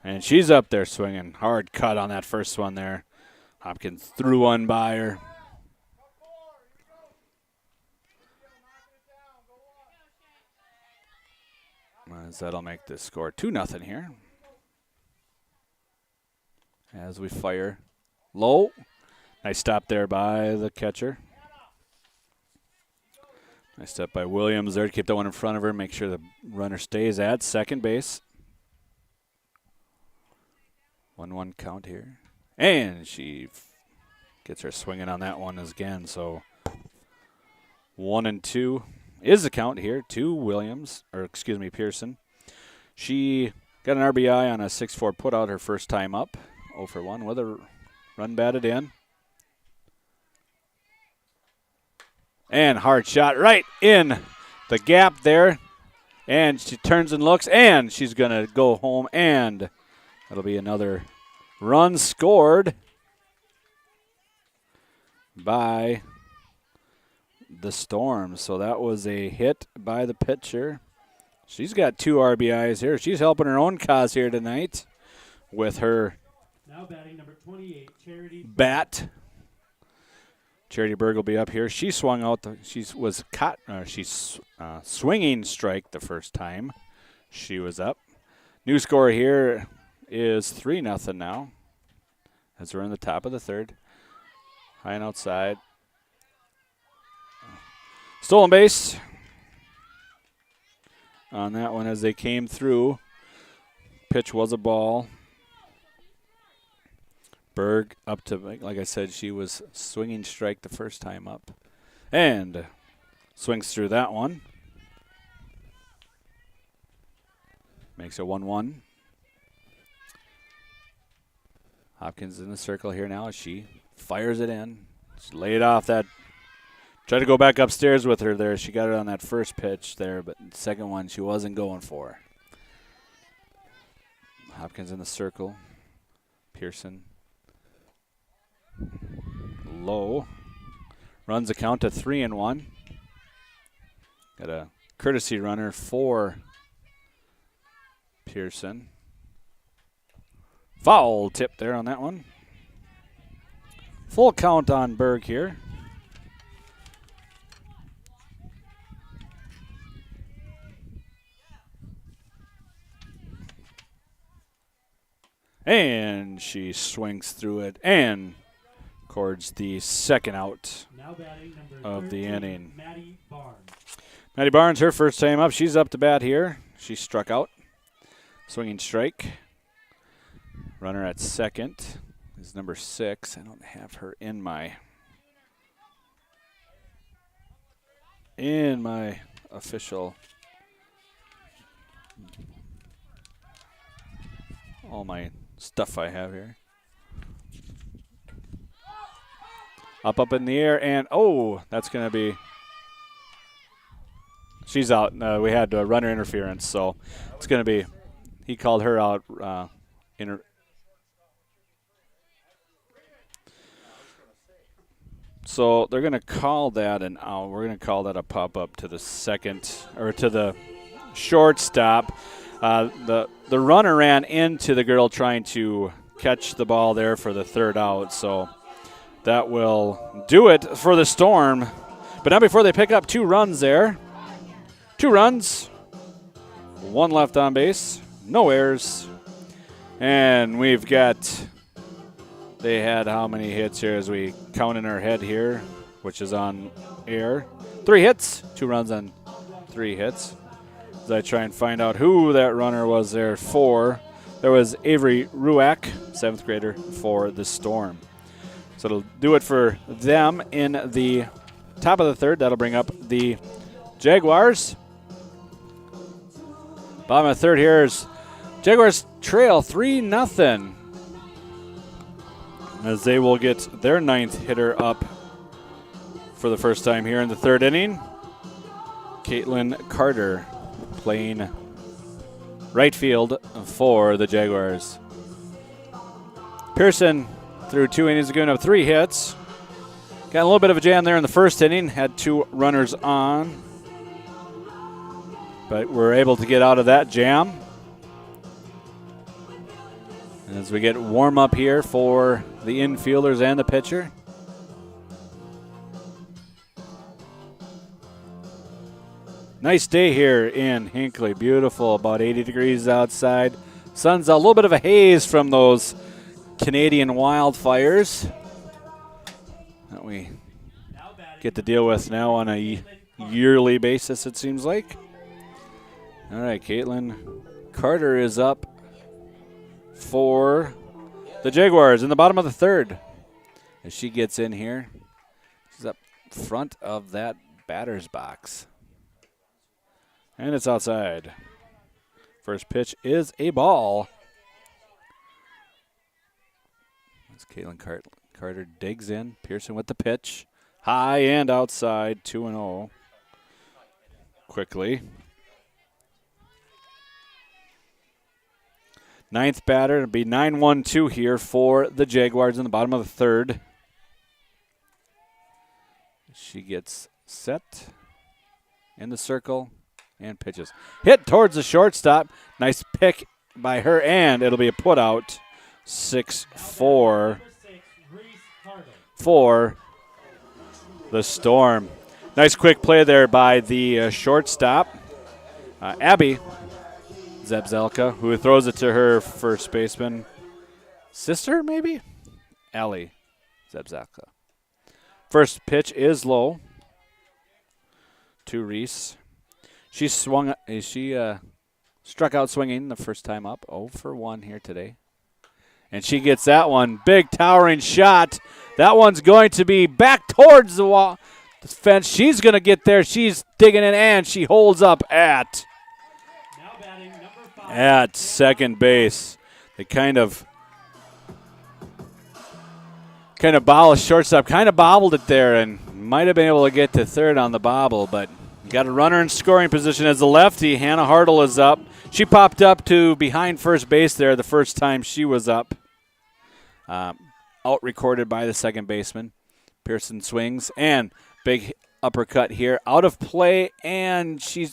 And she's up there swinging. Hard cut on that first one there. Hopkins threw one by her. As that'll make this score 2-0 here. As we fire low. Nice stop there by the catcher. Nice step by Williams there to keep that one in front of her. Make sure the runner stays at second base. 1-1 count here. And she gets her swinging on that one again. So 1-2 is the count here to Pearson. She got an RBI on a 6-4 putout her first time up. 0 for 1 with a run batted in. And hard shot right in the gap there. And she turns and looks, and she's going to go home, and that'll be another run scored by the Storm. So that was a hit by the pitcher. She's got 2 RBIs here. She's helping her own cause here tonight with her now batting number 28, Charity bat. Charity Berg will be up here. She swung out. She's swinging strike the first time she was up. New score here is 3-0 now as we're in the top of the third. High and outside. Stolen base on that one as they came through. Pitch was a ball. Berg up to, like I said, she was swinging strike the first time up. And swings through that one. Makes it 1-1. Hopkins in the circle here now as she fires it in. She laid off that. Tried to go back upstairs with her there. She got it on that first pitch there, but the second one she wasn't going for. Hopkins in the circle. Pearson. Low. Runs the count to 3-1. Got a courtesy runner for Pearson. Foul tip there on that one. Full count on Berg here. And she swings through it and records the second out of the inning. Maddie Barnes, her first time up. She's up to bat here. She struck out. Swinging strike. Runner at second is number 6. I don't have her in my official. All my stuff I have here. Up in the air, and that's going to be. She's out. We had runner interference, so it's going to be. He called her out. So they're going to call that an out. We're going to call that a pop-up to the second, or to the shortstop. The runner ran into the girl trying to catch the ball there for the third out, so that will do it for the Storm. But not before they pick up 2 runs there. 2 runs, 1 left on base, no errors. And we've got, they had how many hits here as we count in our head here, which is on air. 3 hits, 2 runs on 3 hits. As I try and find out who that runner was there for. There was Avery Ruack, 7th grader for the Storm. So it'll do it for them in the top of the third. That'll bring up the Jaguars. Bottom of the third here is Jaguars trail 3-0 as they will get their 9th hitter up for the first time here in the third inning. Caitlin Carter playing right field for the Jaguars. Pearson through 2 innings, giving up 3 hits. Got a little bit of a jam there in the first inning. Had 2 runners on. But we're able to get out of that jam. As we get warm up here for the infielders and the pitcher. Nice day here in Hinckley. Beautiful, about 80 degrees outside. Sun's a little bit of a haze from those Canadian wildfires that we get to deal with now on a yearly basis, it seems like. All right, Caitlin Carter is up for the Jaguars in the bottom of the third. As she gets in here, she's up front of that batter's box. And it's outside. First pitch is a ball. As Caitlin Carter digs in. Pearson with the pitch. High and outside, 2-0. Quickly. Ninth batter, it'll be 9-1-2 here for the Jaguars in the bottom of the third. She gets set in the circle and pitches. Hit towards the shortstop. Nice pick by her, and it'll be a put out. 6-4 for the Storm. Nice quick play there by the shortstop, Abby Zabzelka, who throws it to her first baseman. Sister, maybe? Allie Zabzelka. First pitch is low to Reese. She struck out swinging the first time up. 0 for 1 here today. And she gets that one. Big towering shot. That one's going to be back towards the wall. The fence. She's going to get there. She's digging in, and she holds up at second base. They kind of bobbled, shortstop kind of bobbled it there and might have been able to get to third on the bobble, but got a runner in scoring position as the lefty. Hannah Hartle is up. She popped up to behind first base there the first time she was up. Out recorded by the second baseman. Pearson swings and big uppercut here. Out of play, and she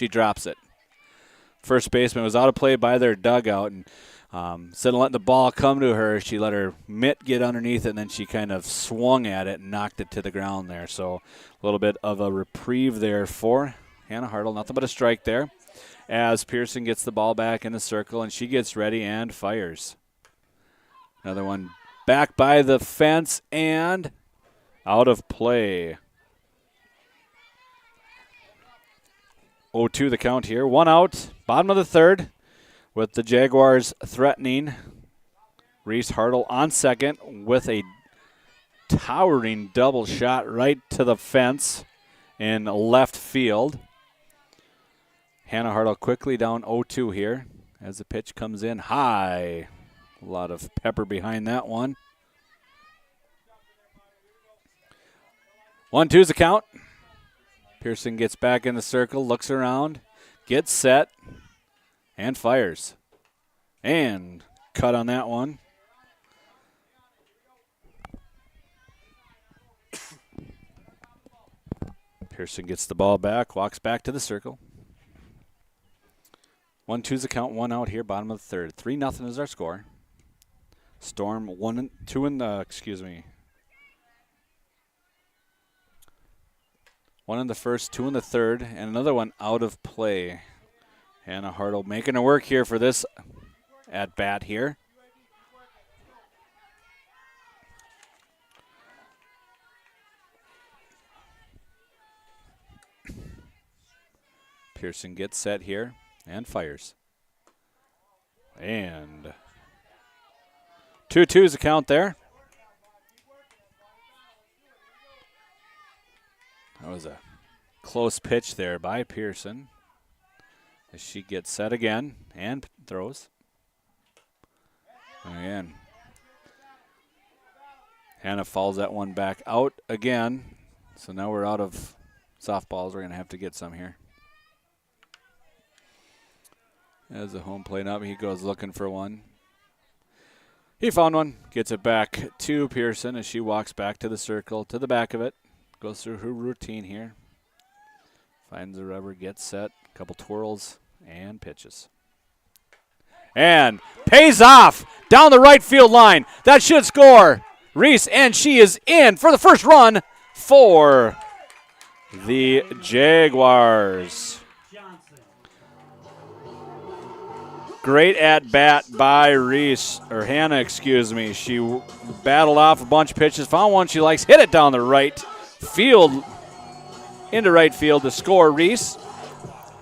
drops it. First baseman was out of play by their dugout, and instead of letting the ball come to her, she let her mitt get underneath it, and then she kind of swung at it and knocked it to the ground there. So a little bit of a reprieve there for Hannah Hartle. Nothing but a strike there as Pearson gets the ball back in the circle, and she gets ready and fires. Another one back by the fence and out of play. 0-2 the count here. One out, bottom of the third, with the Jaguars threatening. Reese Hartle on second with a towering double shot right to the fence in left field. Hannah Hartle quickly down 0-2 here as the pitch comes in high. A lot of pepper behind that one. 1-2's the count. Pearson gets back in the circle, looks around, gets set, and fires. And cut on that one. Pearson gets the ball back, walks back to the circle. 1-2's the count, one out here, bottom of the third. 3-0 is our score. Storm 1-2 in the, one in the first, 2 in the third, and another one out of play. Hannah Hartle making it work here for this at bat here. Pearson gets set here and fires. And 2-2's the count there. That was a close pitch there by Pearson as she gets set again and throws. Again, Hannah fouls that one back out again. So now we're out of softballs. We're going to have to get some here. As the home plate up, he goes looking for one. He found one. Gets it back to Pearson as she walks back to the circle, to the back of it. Goes through her routine here. Finds the rubber, gets set, a couple twirls, and pitches. And pays off down the right field line. That should score. Reese, and she is in for the first run for the Jaguars. Great at bat by Hannah, She battled off a bunch of pitches, found one she likes, hit it down the right field, into right field to score. Reese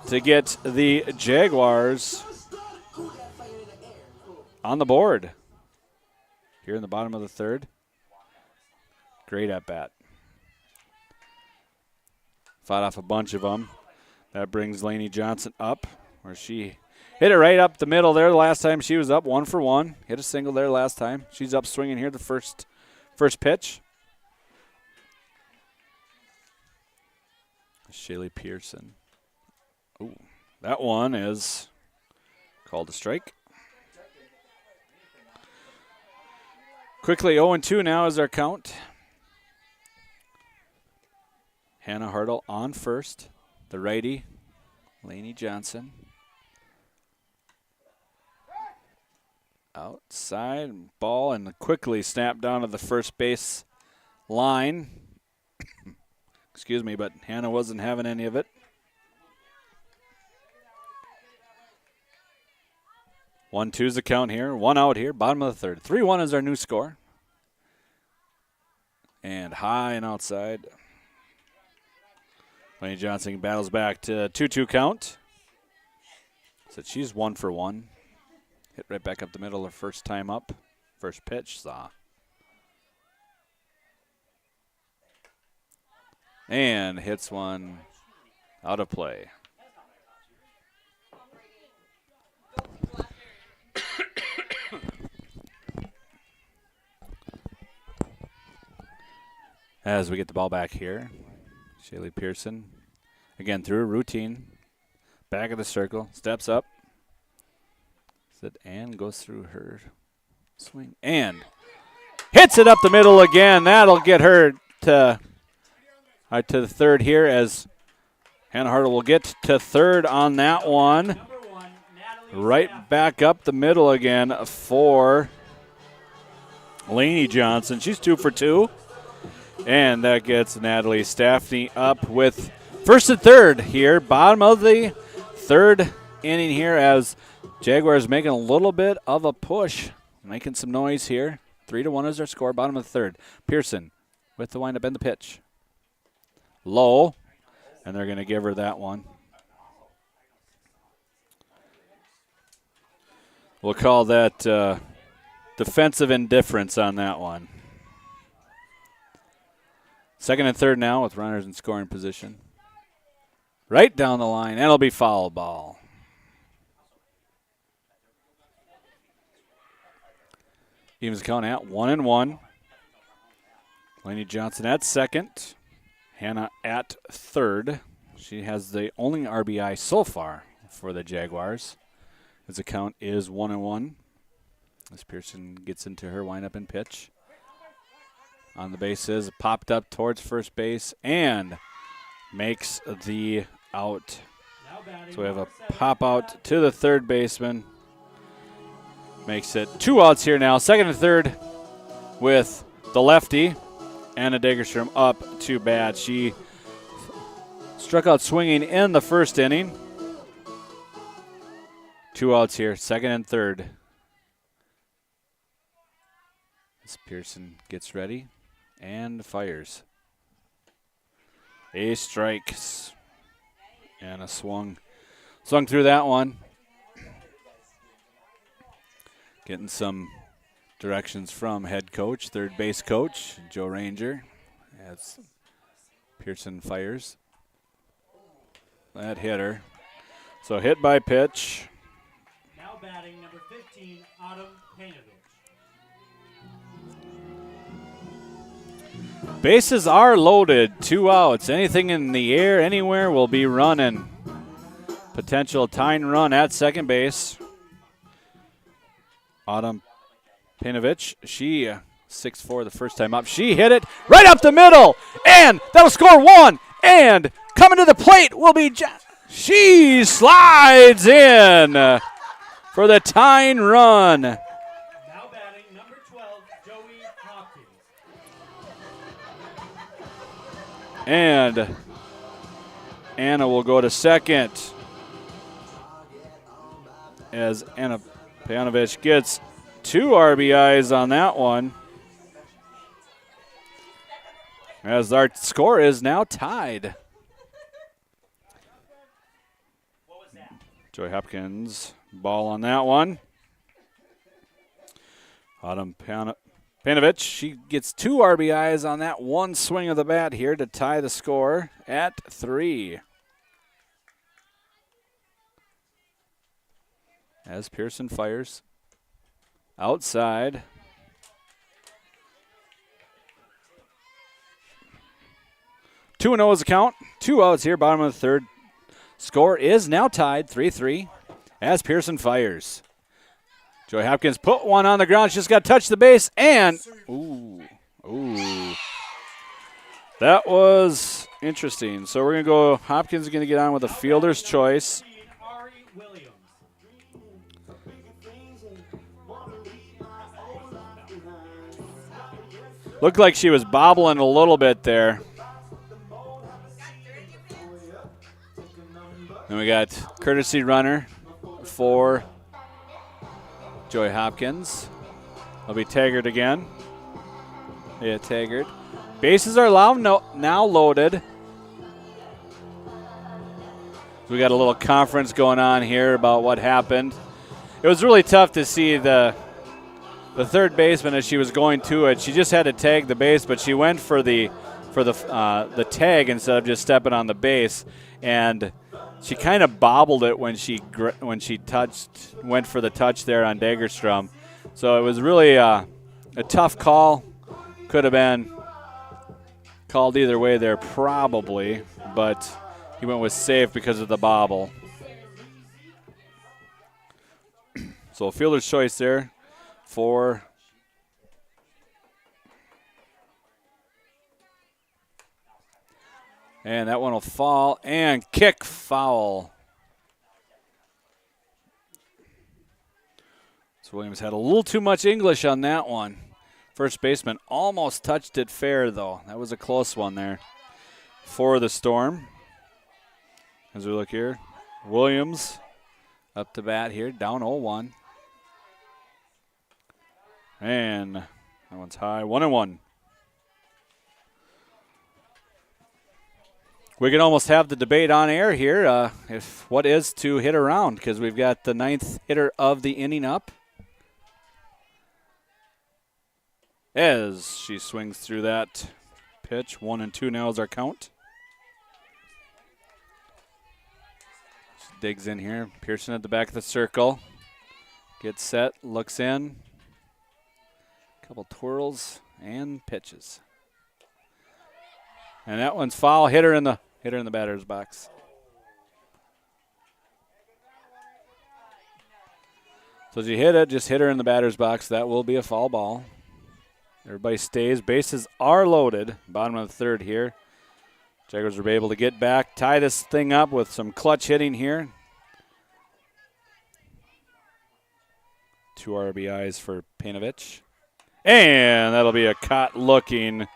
to get the Jaguars on the board. here in the bottom of the third. Great at bat. Fought off a bunch of them. That brings Lainey Johnson up, where she hit it right up the middle there the last time she was up, 1 for 1. Hit a single there last time. She's up swinging here the first pitch. Shaylee Pearson. Ooh, that one is called a strike. Quickly 0-2 now is our count. Hannah Hartle on first. The righty, Lainey Johnson. Outside ball and quickly snapped down to the first base line. Excuse me, but Hannah wasn't having any of it. 1-2's the count here. 1 out here, bottom of the third. 3-1 is our new score. And high and outside. Lainey Johnson battles back to 2-2 count. So she's 1 for 1. Hit right back up the middle her first time up. First pitch, saw. And hits one out of play. As we get the ball back here, Shaylee Pearson, again through a routine, back of the circle, steps up, and goes through her swing, and hits it up the middle again. That'll get her to the third here, as Hannah Hartle will get to third on that one. Right back up the middle again for Lainey Johnson. She's 2 for 2. And that gets Natalie Staffney up with first and third here. Bottom of the third inning here, as Jaguars making a little bit of a push. Making some noise here. 3-1 is their score. Bottom of the third. Pearson with the windup and the pitch. Low. And they're going to give her that one. We'll call that defensive indifference on that one. Second and third now with runners in scoring position. Right down the line, and it'll be foul ball. Evens count at 1-1. Lainey Johnson at second. Hannah at third. She has the only RBI so far for the Jaguars, as the count is 1-1. As Pearson gets into her windup and pitch. On the bases, popped up towards first base and makes the out. So we have a pop out to the third baseman. Makes it 2 outs here now. Second and third with the lefty. Anna Dagerstrom up to bat. She struck out swinging in the first inning. 2 outs here, second and third. As Pearson gets ready and fires. A strike. And a swung through that one. Getting some directions from head coach, third base coach, Joe Ranger, as Pearson fires. That hit her. So hit by pitch. Now batting number 15, Autumn Painovich. Bases are loaded, 2 outs. Anything in the air, anywhere, will be running. Potential tying run at second base. Autumn Painovich, she 6'4" the first time up. She hit it right up the middle, and that'll score 1. And coming to the plate will be she slides in for the tying run. Now batting number 12, Joey Hopkins. And Anna will go to second, as Anna Painovich gets 2 RBIs on that one, as our score is now tied. Joy Hopkins, ball on that one. Autumn Panovich, she gets 2 RBIs on that one swing of the bat here to tie the score at 3. As Pearson fires outside. 2-0 is the count. 2 outs here, bottom of the third. Score is now tied 3-3 as Pearson fires. Joy Hopkins put one on the ground. She just got to touch the base and ooh. That was interesting. So we're going to go, Hopkins is going to get on with a fielder's choice. Looked like she was bobbling a little bit there. And we got courtesy runner for Joy Hopkins. I'll be Taggart again. Yeah, Taggart. Bases are now loaded. We got a little conference going on here about what happened. It was really tough to see the third baseman as she was going to it. She just had to tag the base, but she went for the tag instead of just stepping on the base, and she kind of bobbled it when she went for the touch there on Dagerstrom. So it was really a tough call. Could have been called either way there probably, but he went with safe because of the bobble. So fielder's choice there for and that one will fall and kick foul. So Williams had a little too much English on that one. First baseman almost touched it fair, though. That was a close one there for the Storm. As we look here, Williams up to bat here, down 0-1. And that one's high, 1-1. We can almost have the debate on air here if what is to hit around, because we've got the 9th hitter of the inning up. As she swings through that pitch, 1-2 now is our count. She digs in here. Pearson at the back of the circle. Gets set, looks in. Couple twirls and pitches. And that one's foul. Hit her in the batter's box. So as you hit it, just hit her in the batter's box. That will be a foul ball. Everybody stays. Bases are loaded. Bottom of the third here. Jaguars will be able to get back, tie this thing up with some clutch hitting here. 2 RBIs for Panovich. And that'll be a caught looking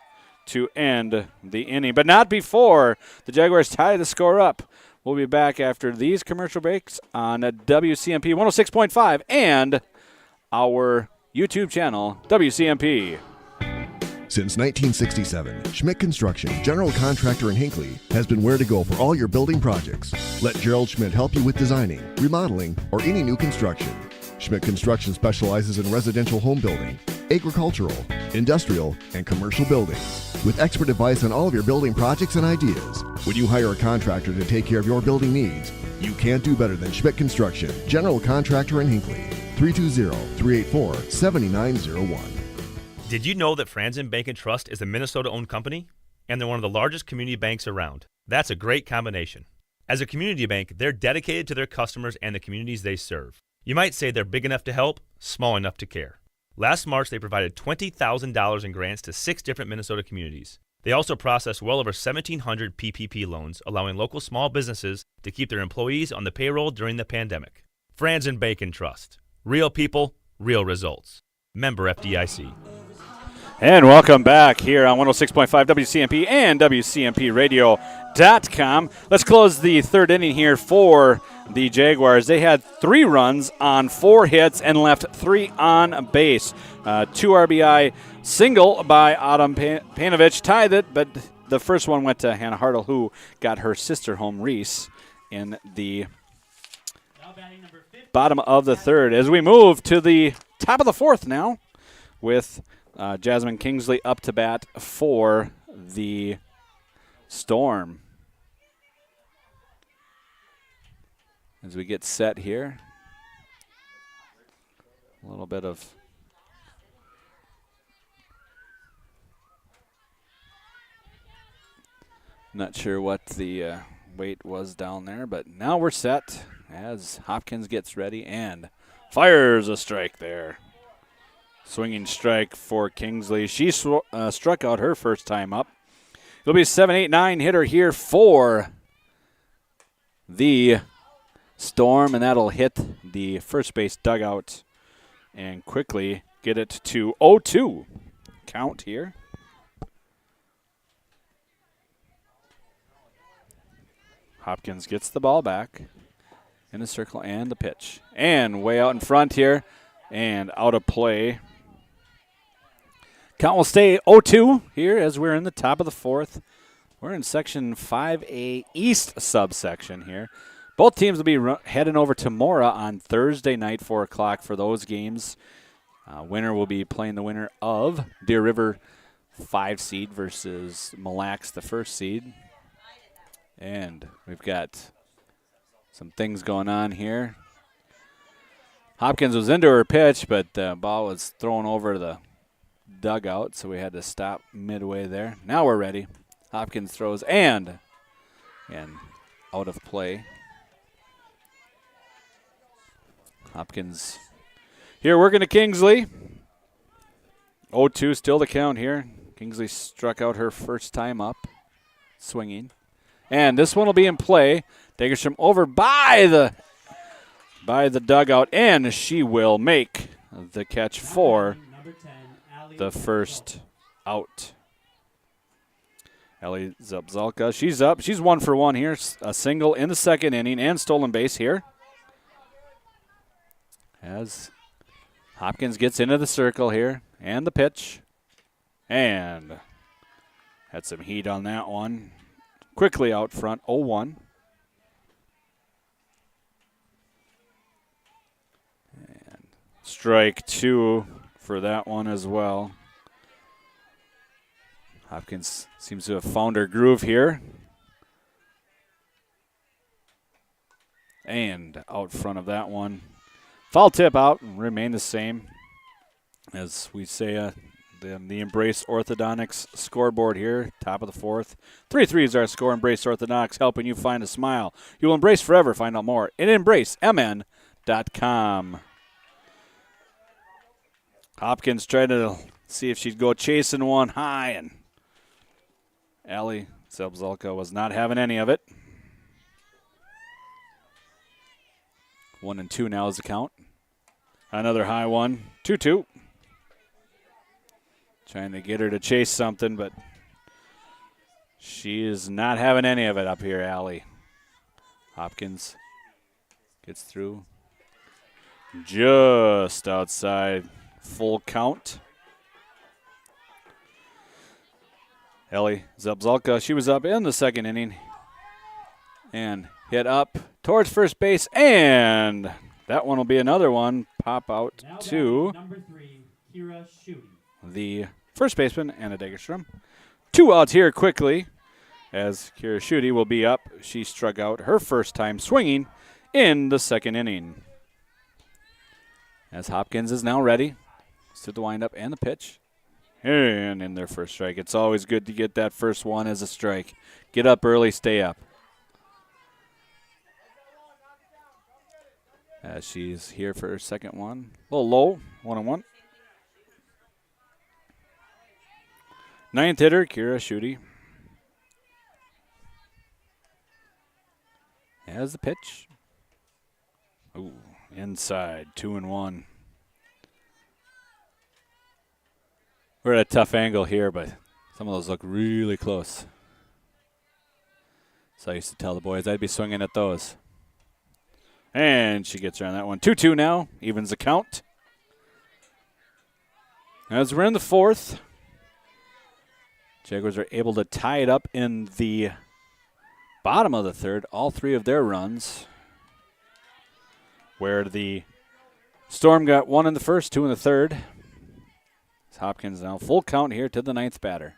to end the inning, but not before the Jaguars tie the score up. We'll be back after these commercial breaks on WCMP 106.5 and our YouTube channel, WCMP. Since 1967, Schmidt Construction, general contractor in Hinckley, has been where to go for all your building projects. Let Gerald Schmidt help you with designing, remodeling, or any new construction. Schmidt Construction specializes in residential home building, agricultural, industrial, and commercial buildings, with expert advice on all of your building projects and ideas. When you hire a contractor to take care of your building needs, you can't do better than Schmidt Construction, general contractor in Hinckley. 320-384-7901. Did you know that Franzen Bank and Trust is a Minnesota-owned company? And they're one of the largest community banks around. That's a great combination. As a community bank, they're dedicated to their customers and the communities they serve. You might say they're big enough to help, small enough to care. Last March, they provided $20,000 in grants to 6 different Minnesota communities. They also processed well over 1,700 PPP loans, allowing local small businesses to keep their employees on the payroll during the pandemic. Franzen Bank and Trust. Real people, real results. Member FDIC. And welcome back here on 106.5 WCMP and WCMPradio.com. Let's close the third inning here for the Jaguars. They had 3 runs on 4 hits and left 3 on base. 2 RBI single by Autumn Panovich tied it, but the first one went to Hannah Hartle, who got her sister home, Reese, in the bottom of the third. As we move to the top of the fourth now with Jasmine Kingsley up to bat for the Storm. As we get set here, a little bit of not sure what the weight was down there, but now we're set as Hopkins gets ready and fires a strike there. Swinging strike for Kingsley. She struck out her first time up. It'll be a 7-8-9 hitter here for the Storm, and that'll hit the first base dugout and quickly get it to 0-2 count here. Hopkins gets the ball back in the circle and the pitch. And way out in front here and out of play. Count will stay 0-2 here as we're in the top of the fourth. We're in Section 5A East subsection here. Both teams will be heading over to Mora on Thursday night, 4 o'clock for those games. Winner will be playing the winner of Deer River 5 seed versus Mille Lacs, the 1st seed. And we've got some things going on here. Hopkins was into her pitch, but the ball was thrown over the dugout, so we had to stop midway there. Now we're ready. Hopkins throws and out of play. Hopkins here working to Kingsley. 0-2 still the count here. Kingsley struck out her first time up, swinging. And this one will be in play. Dagerstrom over by the dugout, and she will make the catch for the first out. Ellie Zabzalka, she's up. She's 1 for 1 here. A single in the second inning and stolen base here. As Hopkins gets into the circle here and the pitch. And had some heat on that one. Quickly out front, 0-1. And strike 2 for that one as well. Hopkins seems to have found her groove here. And out front of that one. Foul tip out and remain the same. As we say, the Embrace Orthodontics scoreboard here, top of the fourth. 3-3 is our score. Embrace Orthodontics, helping you find a smile you will embrace forever. Find out more at embracemn.com. Hopkins tried to see if she'd go chasing one high, and Allie Zabzalka was not having any of it. 1-2 now is the count. Another high one, 2-2. Trying to get her to chase something, but she is not having any of it up here, Allie. Hopkins gets through just outside full count. Ellie Zabzalka, she was up in the second inning and hit up towards first base, and that one will be another one. Pop out to number 3, Kira Schutte. The first baseman, Anna Dagerstrom. 2 outs here quickly as Kira Schutte will be up. She struck out her first time swinging in the second inning. As Hopkins is now ready to the windup and the pitch. And in their first strike. It's always good to get that first one as a strike. Get up early, stay up. As she's here for her second one. A little low, 1-1. Ninth hitter, Kira Schutte. Has the pitch. Ooh, inside, 2-1. We're at a tough angle here, but some of those look really close. So I used to tell the boys I'd be swinging at those. And she gets her on that one. 2-2 now, evens the count. As we're in the fourth, Jaguars are able to tie it up in the bottom of the third, all 3 of their runs, where the Storm got 1 in the first, 2 in the third. Hopkins now full count here to the 9th batter.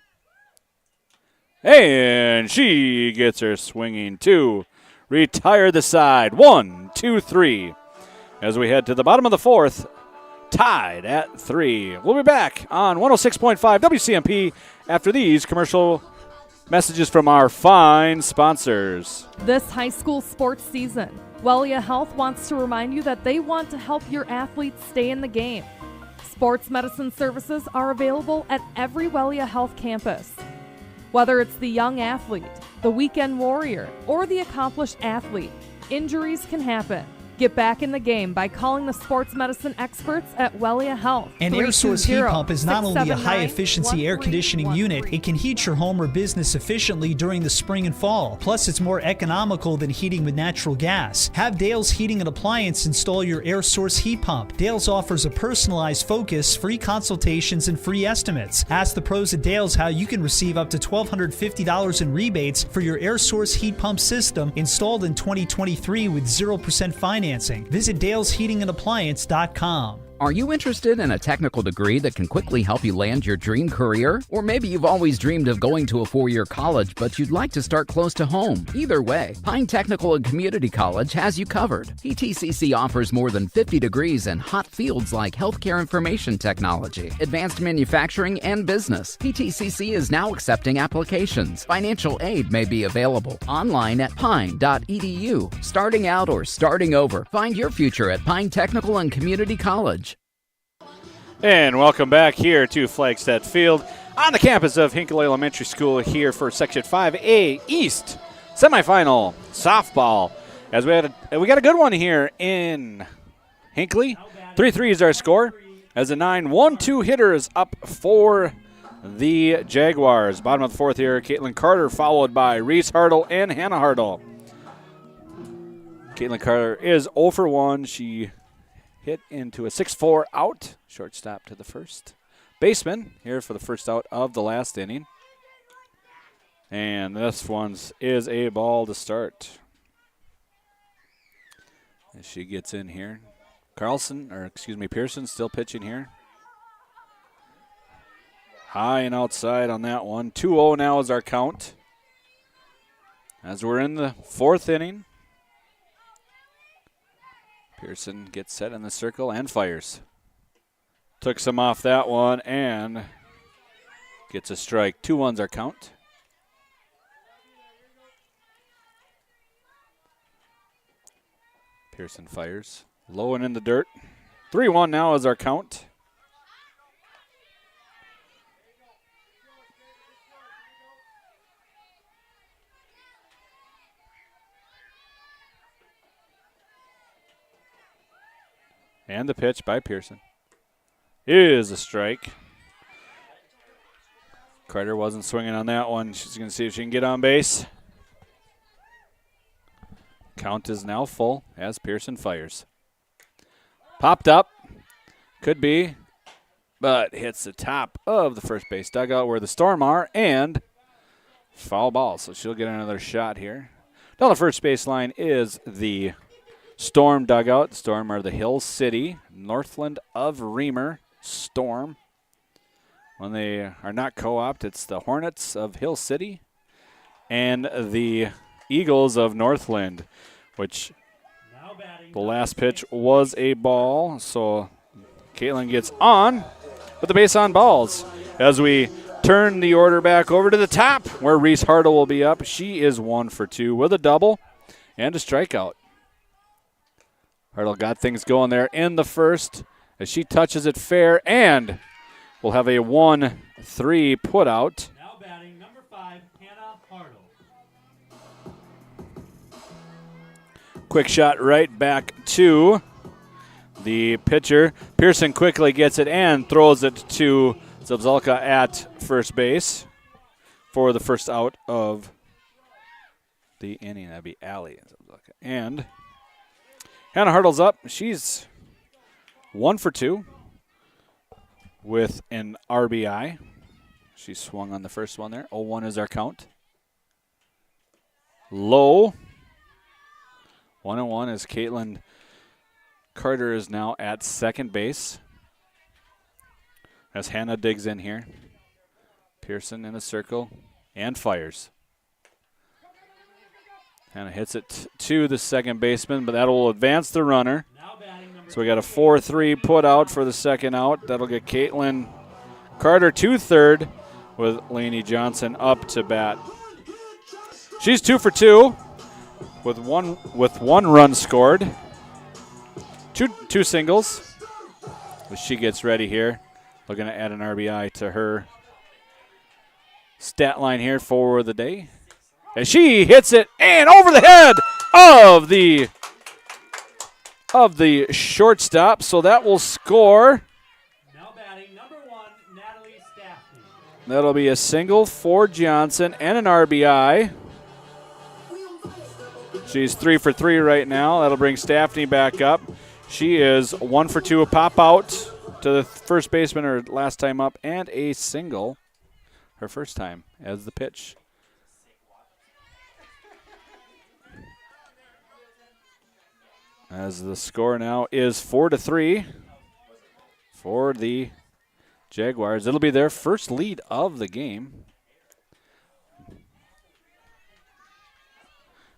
And she gets her swinging to retire the side. 1, 2, 3. As we head to the bottom of the 4th, tied at 3. We'll be back on 106.5 WCMP after these commercial messages from our fine sponsors. This high school sports season, Wellia Health wants to remind you that they want to help your athletes stay in the game. Sports medicine services are available at every Wellia Health campus. Whether it's the young athlete, the weekend warrior, or the accomplished athlete, injuries can happen. Get back in the game by calling the sports medicine experts at Wellia Health. An air source heat pump is not only a high-efficiency air conditioning unit, it can heat your home or business efficiently during the spring and fall. Plus, it's more economical than heating with natural gas. Have Dale's Heating and Appliance install your air source heat pump. Dale's offers a personalized focus, free consultations, and free estimates. Ask the pros at Dale's how you can receive up to $1,250 in rebates for your air source heat pump system installed in 2023 with 0% financing. Visit Dale'sHeatingAndAppliance.com. Are you interested in a technical degree that can quickly help you land your dream career? Or maybe you've always dreamed of going to a 4-year college, but you'd like to start close to home. Either way, Pine Technical and Community College has you covered. PTCC offers more than 50 degrees in hot fields like healthcare information technology, advanced manufacturing, and business. PTCC is now accepting applications. Financial aid may be available online at pine.edu. Starting out or starting over, find your future at Pine Technical and Community College. And welcome back here to Flagstaff Field on the campus of Hinckley Elementary School here for Section 5A East semifinal softball. As we got a good one here in Hinckley. 3-3 is our score as a 9-1-2 hitter is up for the Jaguars. Bottom of the 4th here, Caitlin Carter followed by Reese Hartle and Hannah Hartle. Caitlin Carter is 0 for 1. She hit into a 6-4 out. Shortstop to the first baseman here for the first out of the last inning. And this one is a ball to start. As she gets in here. Pearson still pitching here. High and outside on that one. 2-0 now is our count. As we're in the 4th inning. Pearson gets set in the circle and fires. Took some off that one and gets a strike. 2-1's our count. Pearson fires. Low and in the dirt. 3-1 now is our count. And the pitch by Pearson is a strike. Carter wasn't swinging on that one. She's going to see if she can get on base. Count is now full as Pearson fires. Popped up. Could be. But hits the top of the first base dugout where the Storm are. And foul ball. So she'll get another shot here. Down the first base line is the Storm dugout. Storm are the Hill City, Northland of Reamer, Storm. When they are not co-opt, it's the Hornets of Hill City and the Eagles of Northland, which the last pitch was a ball. So Caitlin gets on with the base on balls. As we turn the order back over to the top where Reese Hartle will be up. She is 1 for 2 with a double and a strikeout. Hartle got things going there in the first as she touches it fair, and we'll have a 1-3 put out. Now batting number 5, Hannah Hartle. Quick shot right back to the pitcher. Pearson quickly gets it and throws it to Zabzalka at first base for the first out of the inning. That'd be Allie Zabzalka. And Hannah Hartle's up. She's 1 for 2 with an RBI. She swung on the first one there. 0-1 is our count. Low. 1-1 as Caitlin Carter is now at second base. as Hannah digs in here. Pearson in the circle and fires. Hannah hits it to the second baseman, but that will advance the runner. So we got a 4-3 put out for the second out. That'll get Caitlin Carter to third with Lainey Johnson up to bat. She's 2 for 2 with one run scored. Two singles. As she gets ready here. Looking to add an RBI to her stat line here for the day. As she hits it and over the head of the shortstop, so that will score. Now batting number 1, Natalie Staffney. That'll be a single for Johnson and an RBI. She's 3 for 3 right now. That'll bring Staffney back up. She is 1 for 2, a pop out to the first baseman her last time up, and a single her first time as the pitch. As the score now is 4-3 for the Jaguars. It'll be their first lead of the game.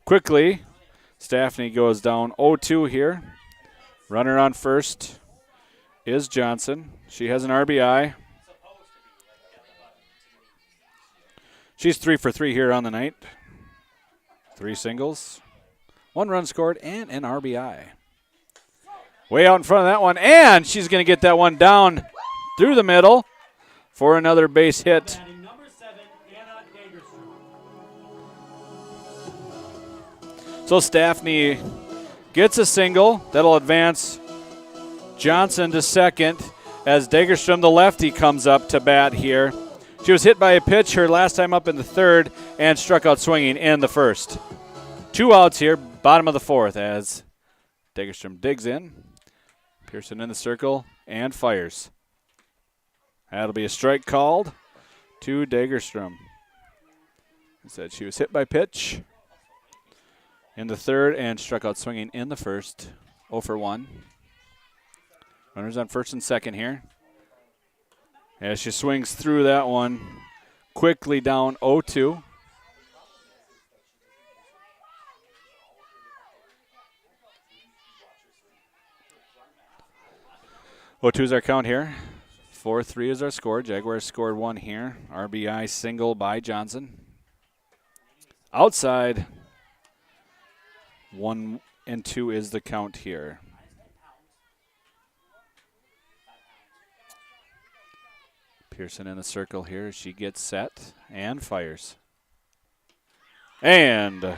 Quickly, Staffney goes down 0-2 here. Runner on first is Johnson. She has an RBI. She's 3 for 3 here on the night. 3 singles. 1 run scored and an RBI. Way out in front of that one, and she's going to get that one down through the middle for another base hit. Number 7, Anna Dagerstrom. So Staffney gets a single. That'll advance Johnson to second as Dagerstrom, the lefty, comes up to bat here. She was hit by a pitch her last time up in the third and struck out swinging in the first. 2 outs here, bottom of the fourth, as Dagerstrom digs in. Pearson in the circle and fires. That'll be a strike called to Dagerstrom. He said she was hit by pitch in the third and struck out swinging in the first. 0 for 1. Runners on first and second here. As she swings through that one, quickly down 0-2. O2 is our count here. 4-3 is our score. Jaguars scored 1 here. RBI single by Johnson. Outside, 1 and 2 is the count here. Pearson in the circle here. She gets set and fires. And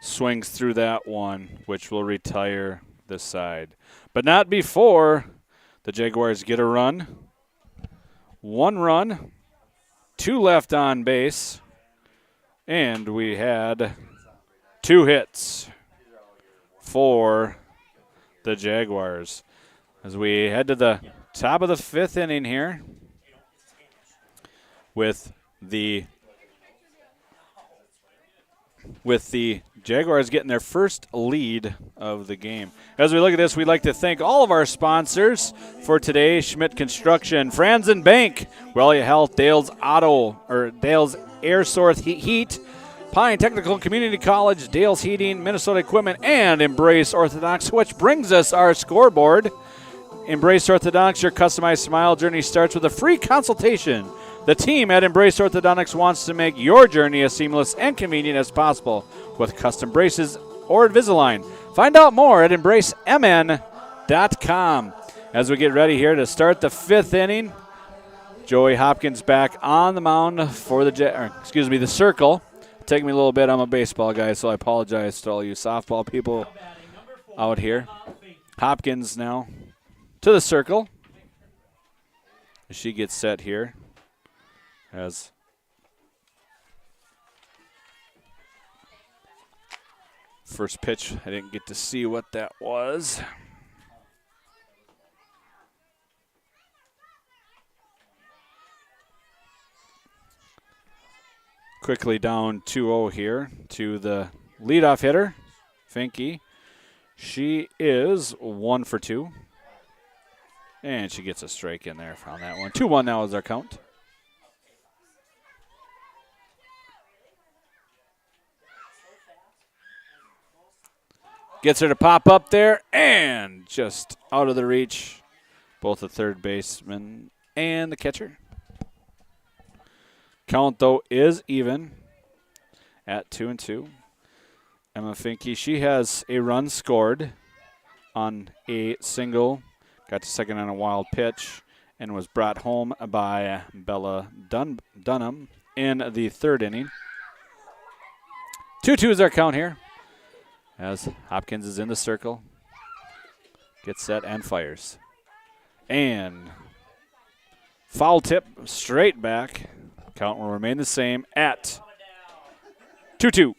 swings through that one, which will retire this side. But not before the Jaguars get a run. 1 run, 2 left on base, and we had 2 hits for the Jaguars. As we head to the top of the 5th inning here with the Jaguars getting their first lead of the game. As we look at this, we'd like to thank all of our sponsors for today: Schmidt Construction, Franzen Bank, Wellia Health, Dale's Air Source Heat, Pine Technical Community College, Dale's Heating, Minnesota Equipment, and Embrace Orthodox, which brings us our scoreboard. Embrace Orthodontics, your customized smile journey starts with a free consultation. The team at Embrace Orthodontics wants to make your journey as seamless and convenient as possible with custom braces or Invisalign. Find out more at embracemn.com. As we get ready here to start the 5th inning, Joey Hopkins back on the mound for the circle. Take me a little bit. I'm a baseball guy, so I apologize to all you softball people out here. Hopkins now to the circle. She gets set here. As first pitch, I didn't get to see what that was. Quickly down 2-0 here to the leadoff hitter, Finke. She is 1 for 2. And she gets a strike in there on that one. 2-1 now is our count. Gets her to pop up there and just out of the reach. Both the third baseman and the catcher. Count, though, is even at 2-2. Emma Finke, she has a run scored on a single. Got to second on a wild pitch and was brought home by Bella Dunham in the third inning. 2-2 is our count here as Hopkins is in the circle. Gets set and fires. And foul tip straight back. Count will remain the same at 2-2.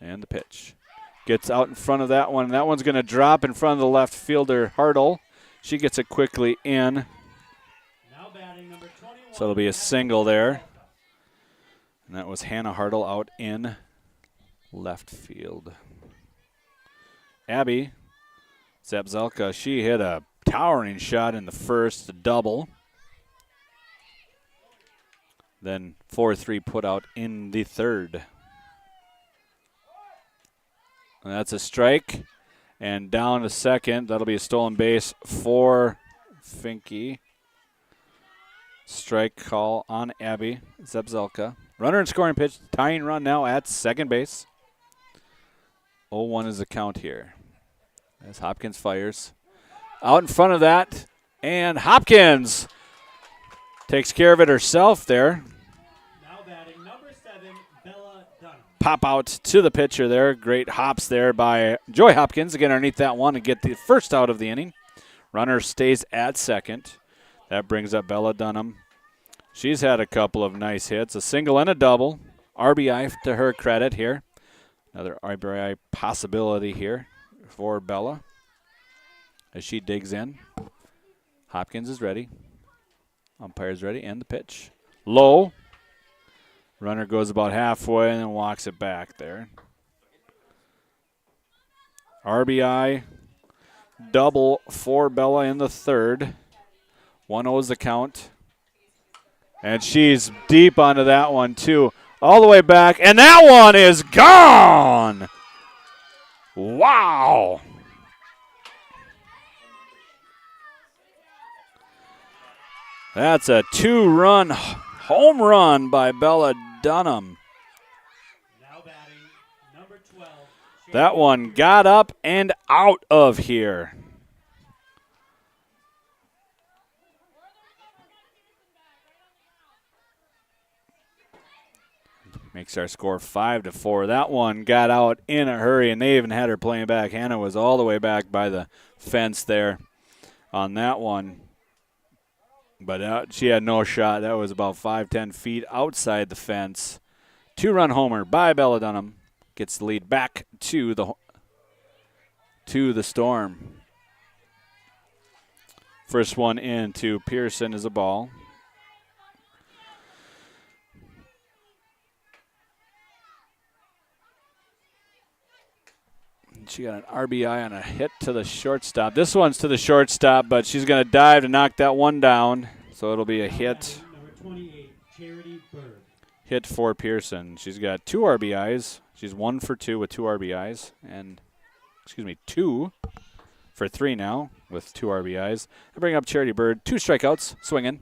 And the pitch. Gets out in front of that one. That one's going to drop in front of the left fielder, Hartle. She gets it quickly in. So it'll be a single there. And that was Hannah Hartle out in left field. Abby Zabzelka, she hit a towering shot in the first, a double. Then 4-3 put out in the third. And that's a strike. And down to second. That'll be a stolen base for Finke. Strike call on Abby Zabzelka. Runner in scoring pitch. Tying run now at second base. 0-1 is the count here. As Hopkins fires. Out in front of that. And Hopkins takes care of it herself there. Now batting number 7, Bella Dunham. Pop out to the pitcher there. Great hops there by Joy Hopkins. Again, underneath that one to get the first out of the inning. Runner stays at second. That brings up Bella Dunham. She's had a couple of nice hits. A single and a double. RBI to her credit here. Another RBI possibility here for Bella as she digs in. Hopkins is ready. Umpire's ready, and the pitch. Low. Runner goes about halfway and then walks it back there. RBI double for Bella in the third. 1-0 is the count. And she's deep onto that one, too. All the way back, and that one is gone! Wow! That's a 2-run home run by Bella Dunham. Now batting number 12. That one got up and out of here. Makes our score 5-4. That one got out in a hurry, and they even had her playing back. Hannah was all the way back by the fence there on that one. But she had no shot. That was about 5-10 feet outside the fence. 2-run homer by Bella Dunham. Gets the lead back to the Storm. First one in to Pearson is a ball. She got an RBI on a hit to the shortstop. This one's to the shortstop, but she's going to dive to knock that one down. So it'll be a hit. Number 28, Charity Berg. Hit for Pearson. She's got 2 RBIs. She's 1 for 2 with 2 RBIs. And, 2 for 3 now with 2 RBIs. I bring up Charity Bird. 2 strikeouts, swinging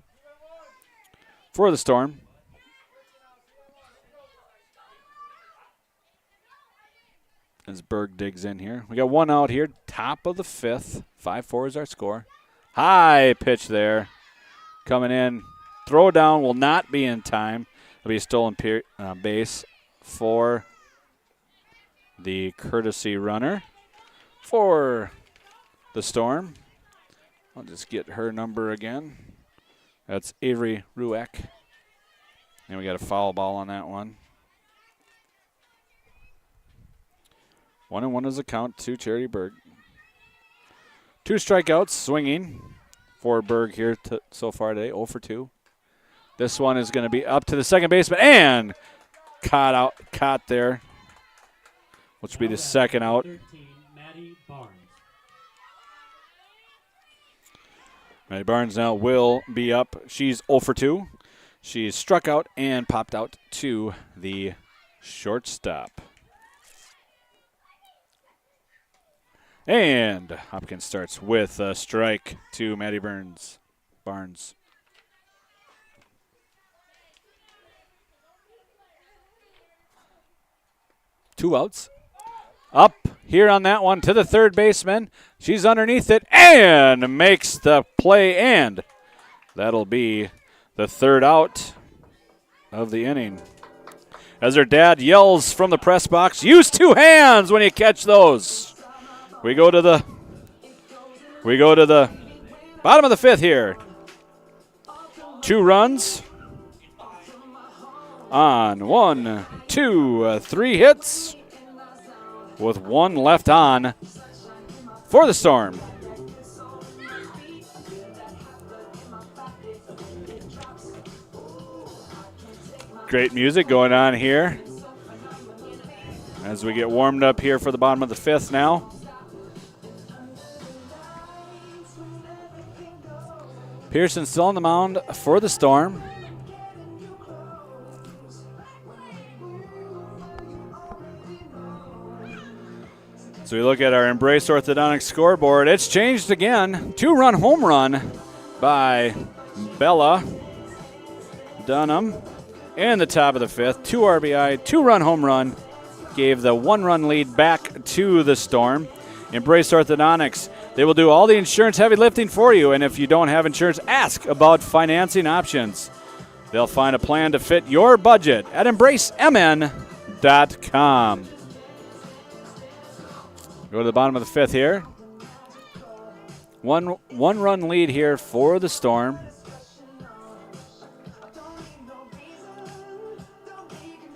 for the Storm. As Berg digs in here. We got 1 out here, top of the 5th. 5-4 is our score. High pitch there. Coming in. Throw down will not be in time. It'll be a stolen base for the courtesy runner for the Storm. I'll just get her number again. That's Avery Rueck. And we got a foul ball on that one. 1-1 is the count to Charity Berg. 2 strikeouts, swinging for Berg here so far today, 0 for 2. This one is going to be up to the second baseman and caught there. which will be the second out. 13, Maddie Barnes. Maddie Barnes now will be up. She's 0 for 2. She's struck out and popped out to the shortstop. And Hopkins starts with a strike to Maddie Barnes. 2 outs. Up here on that one to the third baseman. She's underneath it and makes the play, and that'll be the third out of the inning. As her dad yells from the press box, use 2 hands when you catch those. We go to the bottom of the 5th here. 2 runs on 1, 2, 3 hits with 1 left on for the Storm. Great music going on here as we get warmed up here for the bottom of the 5th now. Pearson still on the mound for the Storm. So we look at our Embrace Orthodontics scoreboard. It's changed again. 2-run home run by Bella Dunham in the top of the 5th. 2 RBI, 2-run home run. Gave the 1-run lead back to the Storm. Embrace Orthodontics. They will do all the insurance heavy lifting for you, and if you don't have insurance, ask about financing options. They'll find a plan to fit your budget at embracemn.com. Go to the bottom of the 5th here. One run lead here for the Storm.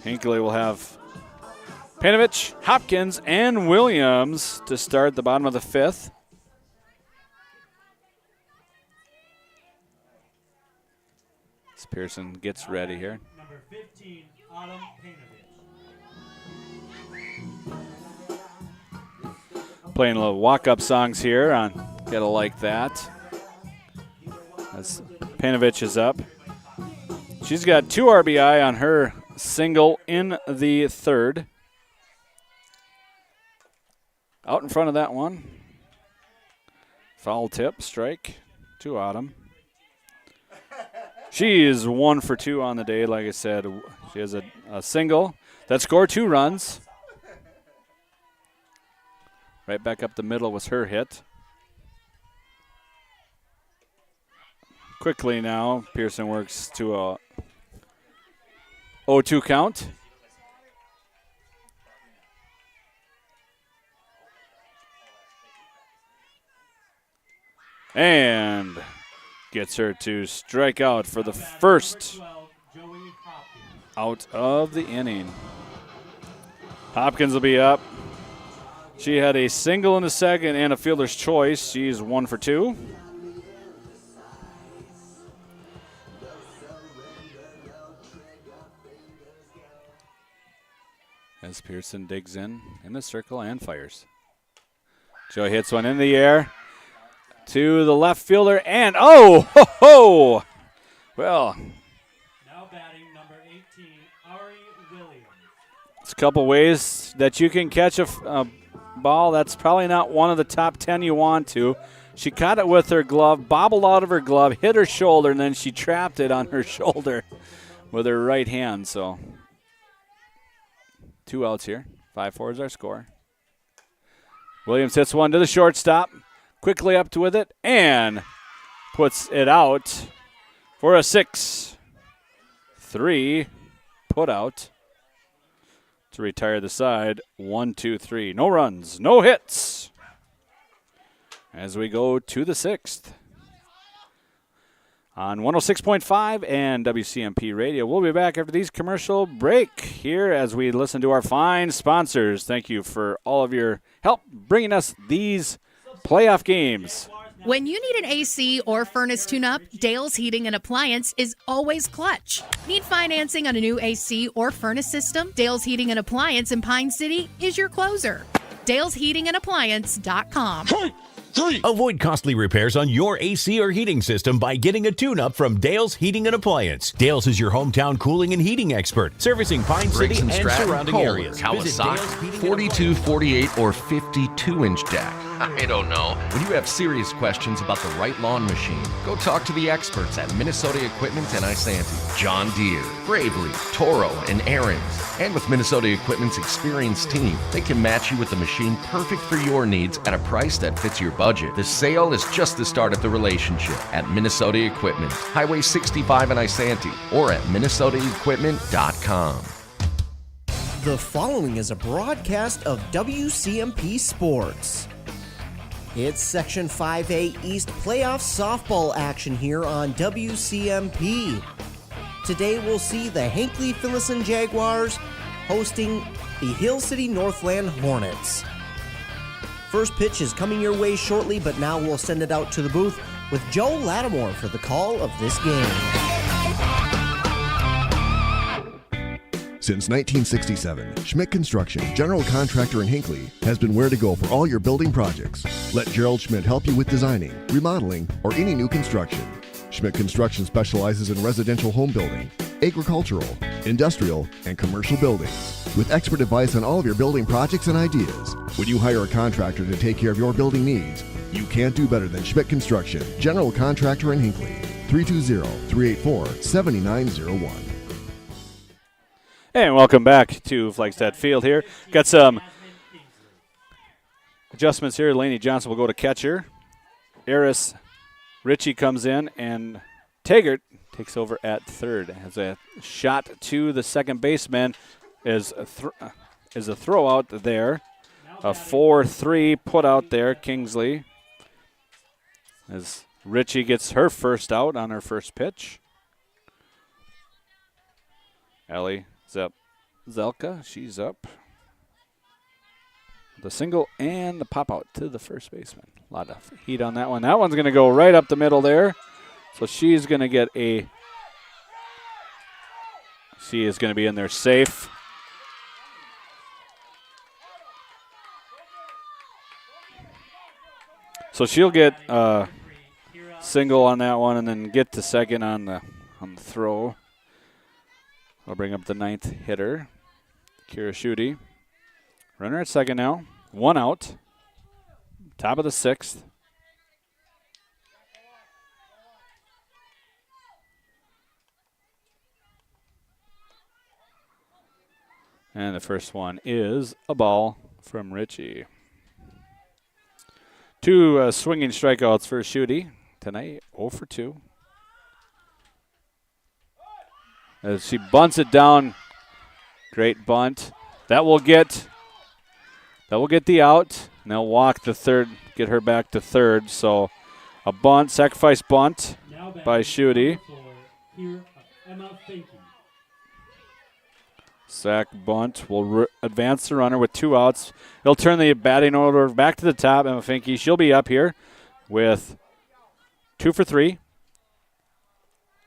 Hinckley will have Panovich, Hopkins, and Williams to start the bottom of the 5th. As Pearson gets ready here. Number 15, Autumn Panovich. Playing a little walk-up songs here on Gotta Like That. As Panovich is up. She's got 2 RBI on her single in the 3rd. Out in front of that one. Foul tip, strike to Autumn. She is 1 for 2 on the day. Like I said, she has a single that scored 2 runs. Right back up the middle was her hit. Quickly now, Pearson works to a 0-2 count. And gets her to strike out for the first out of the inning. Hopkins will be up. She had a single in the 2nd and a fielder's choice. She's 1 for 2. As Pearson digs in the circle and fires. Joe hits one in the air to the left fielder, and oh, ho, ho! Well, now batting number 18, Ari Williams. it's a couple ways that you can catch a ball. That's probably not one of the top 10 you want to. She caught it with her glove, bobbled out of her glove, hit her shoulder, and then she trapped it on her shoulder with her right hand. So 2 outs here. 5-4 is our score. Williams hits one to the shortstop. Quickly up with it and puts it out for a 6-3 put out to retire the side. 1, 2, 3. No runs, no hits. As we go to the 6th. On 106.5 and WCMP Radio. We'll be back after these commercial break here as we listen to our fine sponsors. Thank you for all of your help bringing us these playoff games. When you need an AC or furnace tune-up, Dale's Heating and Appliance is always clutch. Need financing on a new AC or furnace system? Dale's Heating and Appliance in Pine City is your closer. Dale'sHeatingandAppliance.com. Avoid costly repairs on your AC or heating system by getting a tune-up from Dale's Heating and Appliance. Dale's is your hometown cooling and heating expert, servicing Pine City and surrounding areas. Kawasaki, 42, 48, or 52-inch deck. I don't know. When you have serious questions about the right lawn machine, go talk to the experts at Minnesota Equipment and Isanti. John Deere, Gravely, Toro, and Aaron's. And with Minnesota Equipment's experienced team, they can match you with the machine perfect for your needs at a price that fits your budget. The sale is just the start of the relationship at Minnesota Equipment, Highway 65 in Isanti, or at minnesotaequipment.com. The following is a broadcast of WCMP Sports. It's Section 5A East playoff softball action here on WCMP. Today we'll see the Hinckley-Finlayson Jaguars hosting the Hill City Northland Hornets. First pitch is coming your way shortly, but now we'll send it out to the booth with Joe Lattimore for the call of this game. Since 1967, Schmidt Construction, general contractor in Hinckley, has been where to go for all your building projects. Let Gerald Schmidt help you with designing, remodeling, or any new construction. Schmidt Construction specializes in residential home building, agricultural, industrial, and commercial buildings, with expert advice on all of your building projects and ideas. When you hire a contractor to take care of your building needs, you can't do better than Schmidt Construction, general contractor in Hinckley. 320-384-7901. And welcome back to Flagstaff Field here. Got some adjustments here. Laney Johnson will go to catcher. Eris Ritchie comes in, and Taggart takes over at third. Has a shot to the second baseman is a throw out there. A 4-3 put out there, Kingsley. As Ritchie gets her first out on her first pitch. Allie Zelka, she's up. The single and the pop out to the first baseman. A lot of heat on that one. That one's going to go right up the middle there. So she's going to get she is going to be in there safe. So she'll get a single on that one and then get to second on the throw. I'll bring up the ninth hitter, Kira Schutte. Runner at second now. One out. Top of the sixth. And the first one is a ball from Ritchie. Two swinging strikeouts for Schutte tonight, 0 for 2. As she bunts it down. Great bunt. That will get the out. And they'll walk the third, get her back to third. So a bunt, sacrifice bunt by Schutte. Sack bunt will advance the runner with 2 outs. He'll turn the batting order back to the top. Emma Finke, she'll be up here with 2 for 3.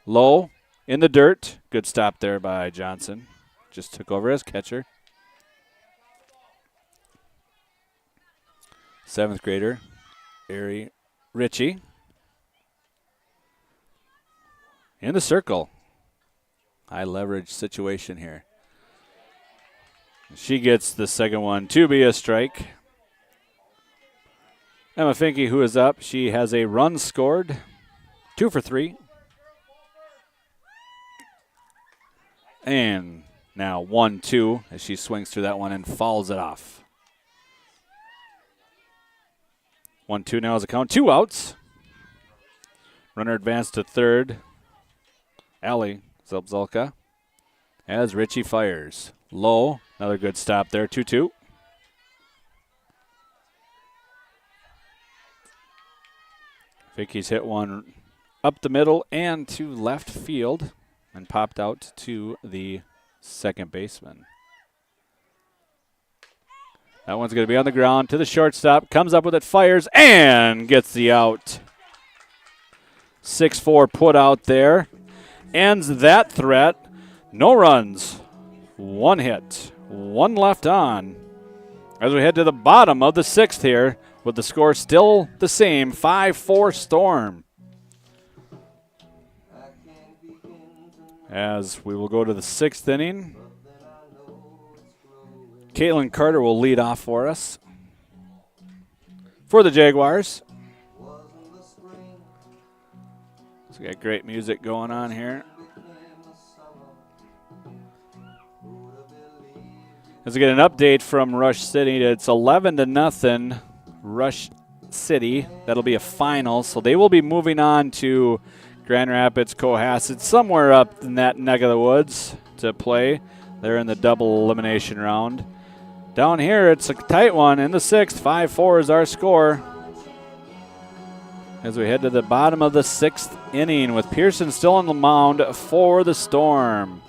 Low in the dirt. Good stop there by Johnson. Just took over as catcher. 7th grader, Ari Ritchie. In the circle. High leverage situation here. She gets the second one to be a strike. Emma Finke, who is up, she has a run scored. 2 for 3. And now 1-2 as she swings through that one and fouls it off. 1-2 now is a count. 2 outs. Runner advanced to third. Allie Zelka as Ritchie fires. Low. Another good stop there. 2-2. Vicky's hit one up the middle and to left field and popped out to the second baseman. That one's going to be on the ground to the shortstop. Comes up with it, fires, and gets the out. 6-4 put out there. Ends that threat. No runs. 1 hit. 1 left on. As we head to the bottom of the 6th here, with the score still the same, 5-4 Storm. As we will go to the 6th inning. Caitlin Carter will lead off for us. For the Jaguars. So we got great music going on here. As we get an update from Rush City, it's 11-0 Rush City. That'll be a final, so they will be moving on to Grand Rapids, Cohasset, somewhere up in that neck of the woods to play. They're in the double elimination round. Down here, it's a tight one in the 6th. 5-4 is our score. As we head to the bottom of the 6th inning with Pearson still on the mound for the Storm.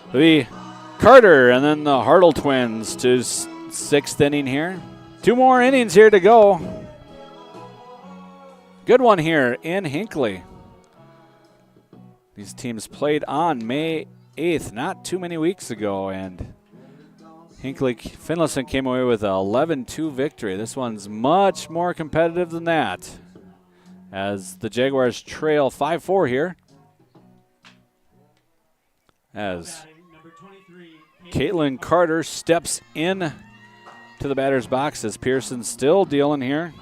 It'll be Carter and then the Hartle twins to 6th inning here. 2 more innings here to go. Good one here in Hinckley. These teams played on May 8th, not too many weeks ago, and Hinckley-Finlayson came away with an 11-2 victory. This one's much more competitive than that, as the Jaguars trail 5-4 here. As Caitlin Carter steps in to the batter's box as Pearson still dealing here.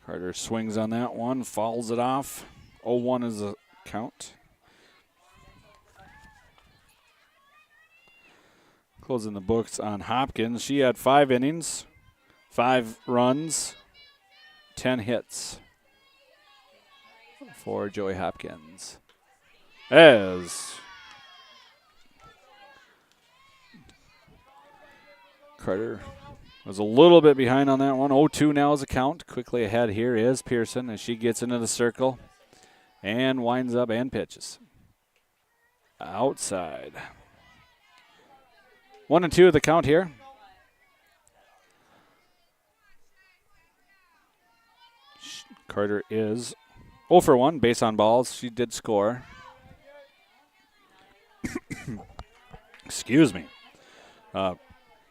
Carter swings on that one, fouls it off. 0-1 is the count. Closing the books on Hopkins. She had 5 innings, 5 runs, 10 hits for Joey Hopkins. As Carter was a little bit behind on that one. 0-2 now is the count. Quickly ahead here is Pearson as she gets into the circle and winds up and pitches. Outside. 1-2 the count here. Carter is 0 for 1, base on balls. She did score. Excuse me.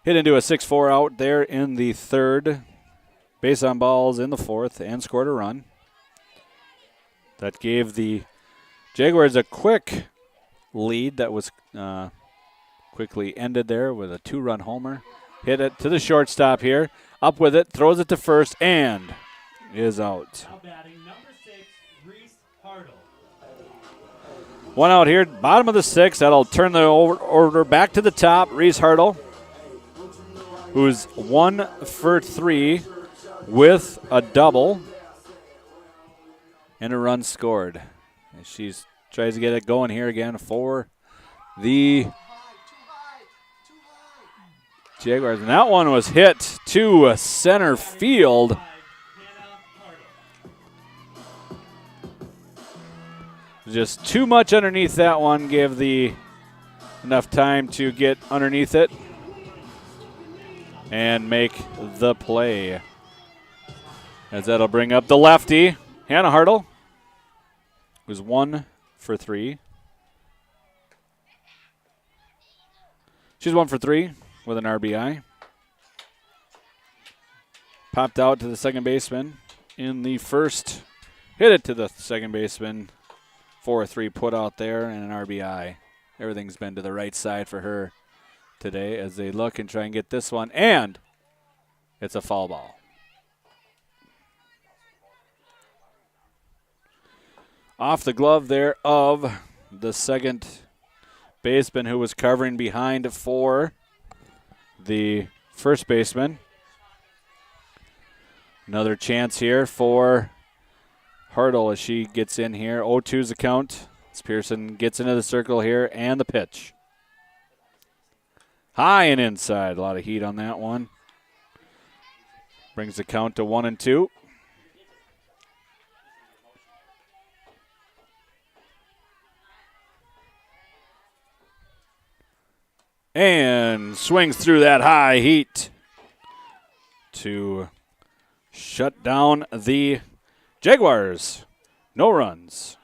Hit into a 6-4 out there in the 3rd. Base on balls in the 4th and scored a run. That gave the Jaguars a quick lead that was quickly ended there with a 2-run homer. Hit it to the shortstop here. Up with it, throws it to first, and is out. Now batting number 6, Reese Hartle. One out here, bottom of the 6th. That'll turn the order back to the top. Reese Hartle, who's 1 for 3 with a double and a run scored. And she tries to get it going here again for the Jaguars. And that one was hit to center field. Just too much underneath that one. Gave the enough time to get underneath it and make the play. As that'll bring up the lefty, Hannah Hartle, who's 1 for 3. She's 1 for 3 with an RBI. Popped out to the second baseman in the 1st. Hit it to the second baseman. 4-3 put out there and an RBI. Everything's been to the right side for her today as they look and try and get this one, and it's a foul ball. Off the glove there of the second baseman who was covering behind for the first baseman. Another chance here for Hartle as she gets in here. 0-2's the count. As Pearson gets into the circle here and the pitch. High and inside. A lot of heat on that one. Brings the count to 1-2. And swings through that high heat to shut down the Jaguars. No runs,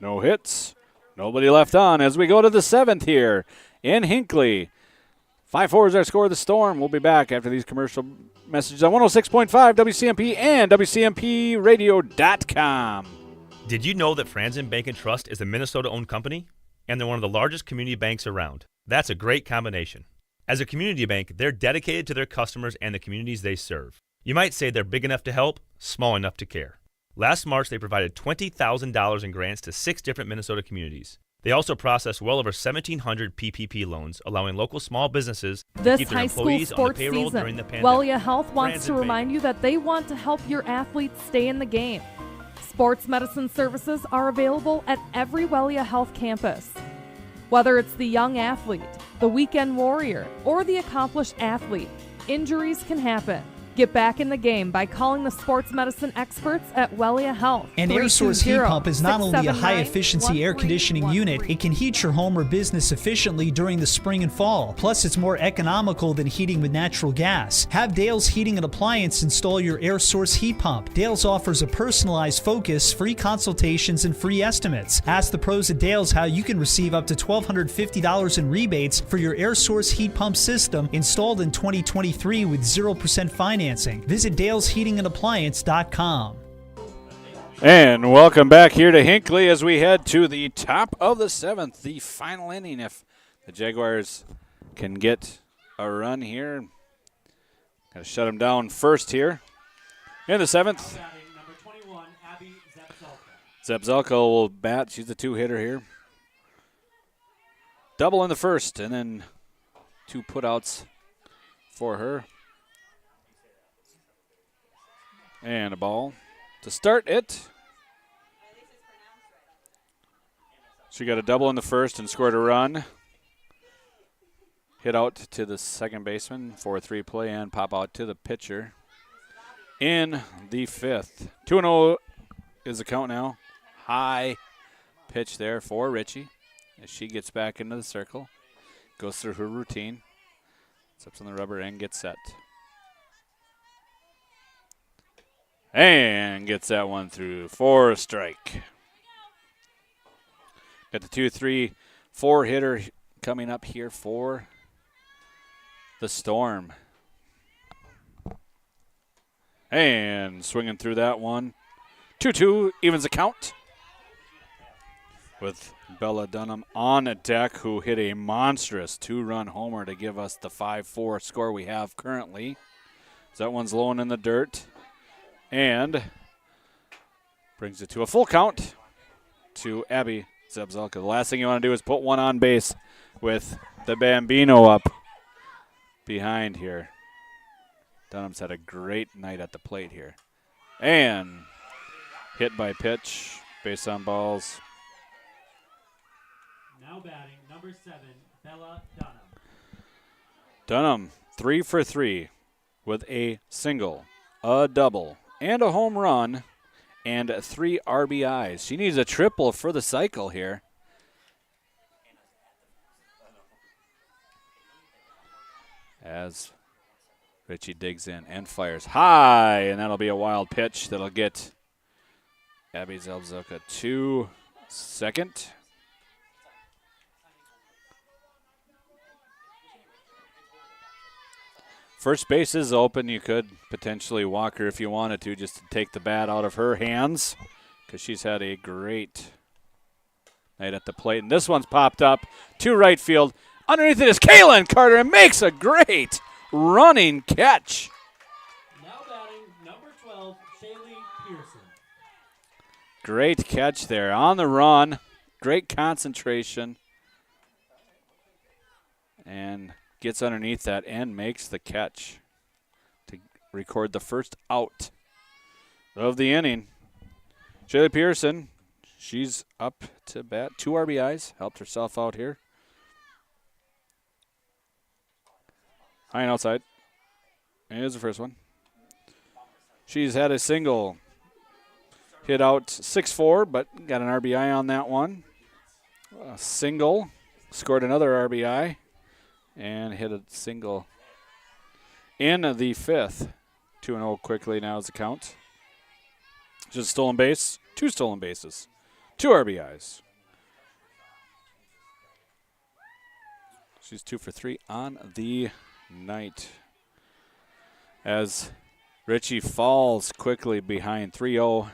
no hits, nobody left on as we go to the 7th here in Hinckley. 5-4 is our score of the Storm. We'll be back after these commercial messages on 106.5 WCMP and WCMPradio.com. Did you know that Franzen Bank and Trust is a Minnesota-owned company? And they're one of the largest community banks around. That's a great combination. As a community bank, they're dedicated to their customers and the communities they serve. You might say they're big enough to help, small enough to care. Last March, they provided $20,000 in grants to 6 different Minnesota communities. They also processed well over 1,700 PPP loans, allowing local small businesses to keep their employees on the payroll during the pandemic. Wellia Health wants to remind you that they want to help your athletes stay in the game. Sports medicine services are available at every Wellia Health campus. Whether it's the young athlete, the weekend warrior, or the accomplished athlete, injuries can happen. Get back in the game by calling the sports medicine experts at Wellia Health. An air source heat pump is not only a high-efficiency air conditioning unit, it can heat your home or business efficiently during the spring and fall. Plus, it's more economical than heating with natural gas. Have Dale's Heating and Appliance install your air source heat pump. Dale's offers a personalized focus, free consultations, and free estimates. Ask the pros at Dale's how you can receive up to $1,250 in rebates for your air source heat pump system installed in 2023 with 0% financing. Visit Dale'sHeatingAndAppliance.com. And welcome back here to Hinckley as we head to the top of the 7th, the final inning. If the Jaguars can get a run here, got to shut them down first here. In the 7th, Zabzalka will bat. She's the 2-hitter here. Double in the first, and then 2 putouts for her. And a ball to start it. She got a double in the first and scored a run. Hit out to the second baseman for a 3 play and pop out to the pitcher in the 5th. 2-0 is the count now. High pitch there for Richie as she gets back into the circle. Goes through her routine. Steps on the rubber and gets set. And gets that one through for a strike. Got the 2-3-4 hitter coming up here for the Storm. And swinging through that one. 2-2 evens the count. With Bella Dunham on deck, who hit a monstrous 2-run homer to give us the 5-4 score we have currently. So that one's low and in the dirt. And brings it to a full count to Abby Zabzalka. The last thing you want to do is put one on base with the Bambino up behind here. Dunham's had a great night at the plate here. And hit by pitch, base on balls. Now batting, number 7, Bella Dunham. Dunham, 3 for 3 with a single, a double, and a home run, and 3 RBIs. She needs a triple for the cycle here. As Richie digs in and fires high, and that'll be a wild pitch that'll get Abby Zabzalka to second. First base is open. You could potentially walk her if you wanted to, just to take the bat out of her hands, because she's had a great night at the plate. And this one's popped up to right field. Underneath it is Kaylin Carter, and makes a great running catch. Now batting, number 12, Shaylee Pearson. Great catch there on the run. Great concentration. And gets underneath that and makes the catch to record the first out of the inning. Shaylee Pearson, she's up to bat. 2 RBIs, helped herself out here. High and outside. Here's the first one. She's had a single hit out 6-4, but got an RBI on that one. A single, scored another RBI. and hit a single in the 5th. 2-0 quickly now is the count. Just stolen base, 2 stolen bases, 2 RBIs. She's 2 for 3 on the night. As Ritchie falls quickly behind 3-0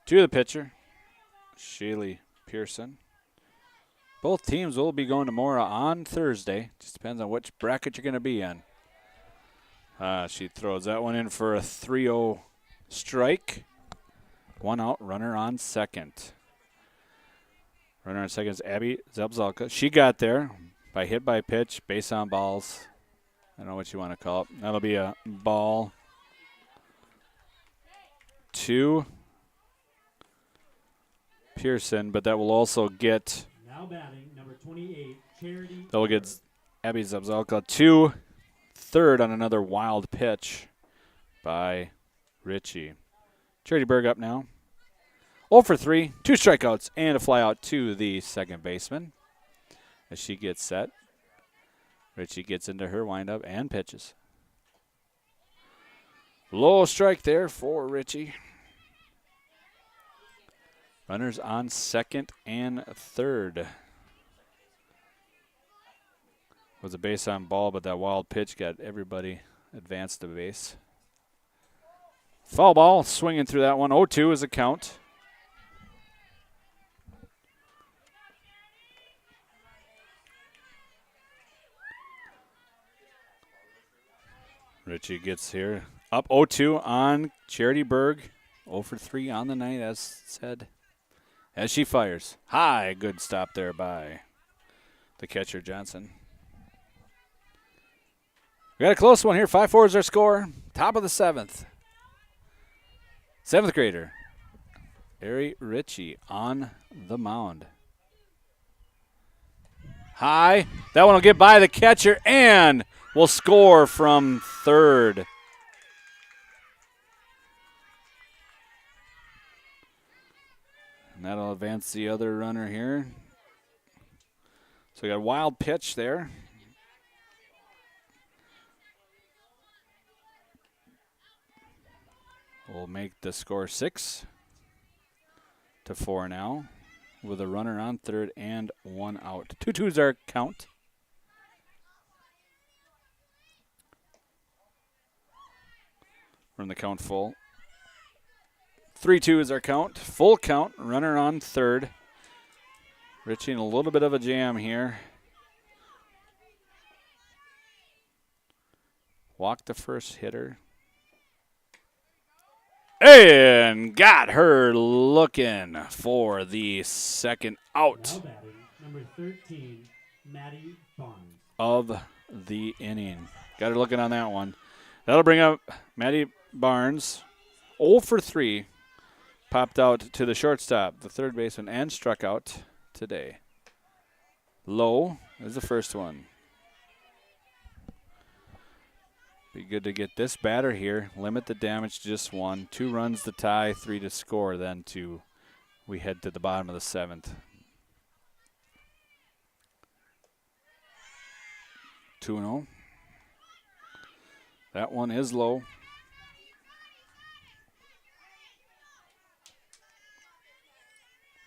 to the pitcher, Shaylee Pearson. Both teams will be going to Mora on Thursday. Just depends on which bracket you're going to be in. She throws that one in for a 3-0 strike. 1 out, runner on second. Runner on second is Abby Zabzalka. She got there by hit by pitch, base on balls. I don't know what you want to call it. That'll be a ball to Pearson, but that will also get. Now batting, number 28, Charity. That will get Abby Zabzalka to third on another wild pitch by Ritchie. Charity Berg up now. 0 for 3, 2 strikeouts, and a flyout to the second baseman as she gets set. Ritchie gets into her windup and pitches. Low strike there for Ritchie. Runners on second and third. Was a base on ball, but that wild pitch got everybody advanced to base. Foul ball, swinging through that one. 0-2 is a count. Ritchie gets here. Up 0-2 on Charity Berg. 0 for 3 on the night, as said. As she fires. High, good stop there by the catcher, Johnson. We got a close one here. 5-4 is our score. Top of the 7th. 7th grader, Ari Ritchie on the mound. High. That one will get by the catcher and will score from third. And that'll advance the other runner here. So we got a wild pitch there. We'll make the score 6-4 now with a runner on third and 1 out. 2-2 is our count. Run the count full. 3-2 is our count. Full count. Runner on third. Ritchie in a little bit of a jam here. Walked the first hitter. And got her looking for the second out. Now batting, number 13, Maddie Barnes. Of the inning. Got her looking on that one. That'll bring up Maddie Barnes. 0 for 3. Popped out to the shortstop, the third baseman, and struck out today. Low is the first one. Be good to get this batter here. Limit the damage to just 1. 2 runs to tie, 3 to score. Then we head to the bottom of the 7th. 2-0. That one is low.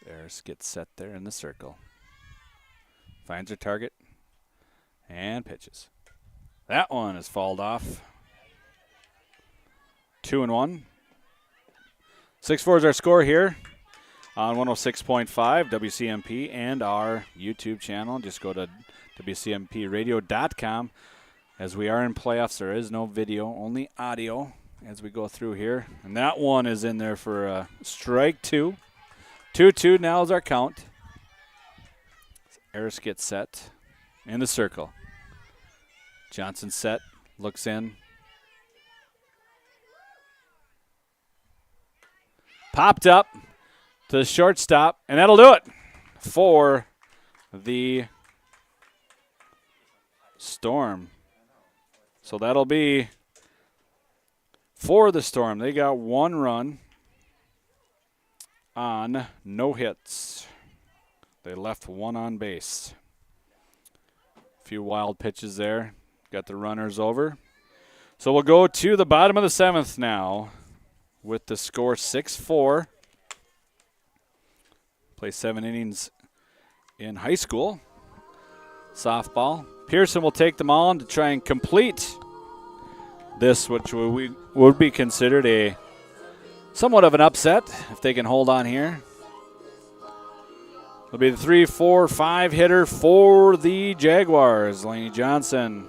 Harris gets set there in the circle. Finds her target and pitches. That one is fouled off. 2-1. 6-4 is our score here on 106.5 WCMP and our YouTube channel. Just go to WCMPradio.com. As we are in playoffs, there is no video, only audio as we go through here. And that one is in there for strike 2. 2-2 now is our count. Harris gets set in the circle. Johnson set, looks in. Popped up to the shortstop, and that'll do it for the Storm. So that'll be for the Storm. They got 1 run on no hits. They left 1 on base. few wild pitches there. Got the runners over. So we'll go to the bottom of the 7th now with the score 6-4. Play 7 innings in high school softball. Pearson will take them on to try and complete this, which would be considered a somewhat of an upset if they can hold on here. It'll be the 3, 4, 5 hitter for the Jaguars. Laney Johnson,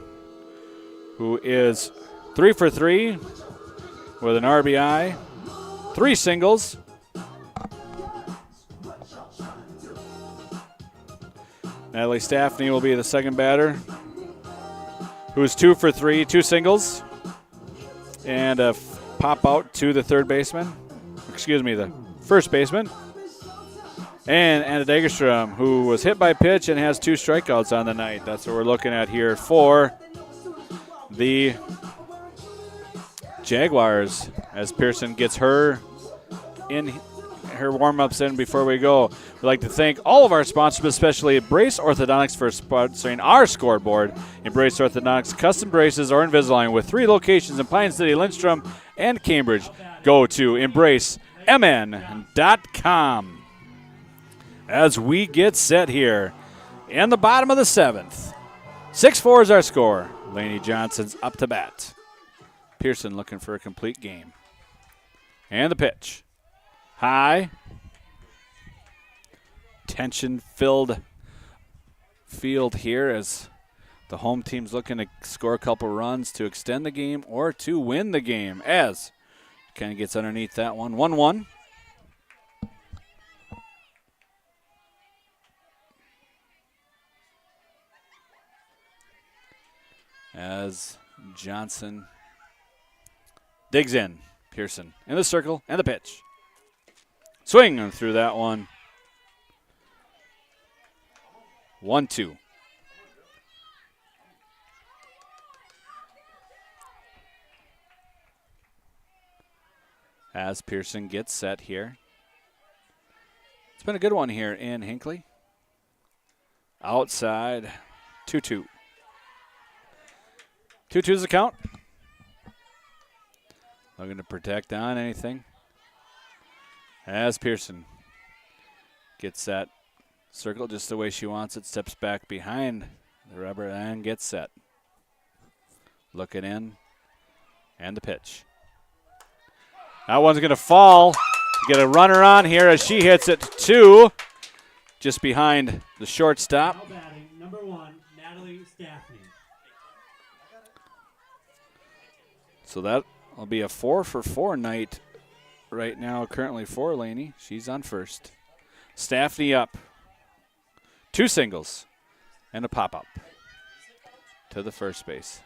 who is 3 for 3 with an RBI, 3 singles. Natalie Staffney will be the second batter, who's 2 for 3, 2 singles, and a pop out to the the first baseman. And Anna Dagerstrom, who was hit by pitch and has 2 strikeouts on the night. That's what we're looking at here for the Jaguars as Pearson gets her in her warm-ups in before we go. We'd like to thank all of our sponsors, especially Brace Orthodontics, for sponsoring our scoreboard. Embrace Orthodontics custom braces or Invisalign with 3 locations in Pine City, Lindstrom, and Cambridge. Go to embracemn.com. As we get set here in the bottom of the 7th. 6-4 is our score. Laney Johnson's up to bat. Pearson looking for a complete game. And the pitch. High. Tension-filled field here as the home team's looking to score a couple runs to extend the game or to win the game. As kind of gets underneath that one. 1-1. As Johnson digs in. Pearson in the circle and the pitch. Swing through that one. 1-2. As Pearson gets set here. It's been a good one here in Hinckley. Outside, 2-2. 2-2's the count. Looking to protect on anything. As Pearson gets that circle just the way she wants it, steps back behind the rubber and gets set. Looking in, and the pitch. That one's going to fall. Get a runner on here as she hits it 2, just behind the shortstop. Now batting, number 1, Natalie Staffney. So that will be a 4 for 4 night right now, currently for Laney. She's on first. Staffney up. 2 singles and a pop-up to the first base.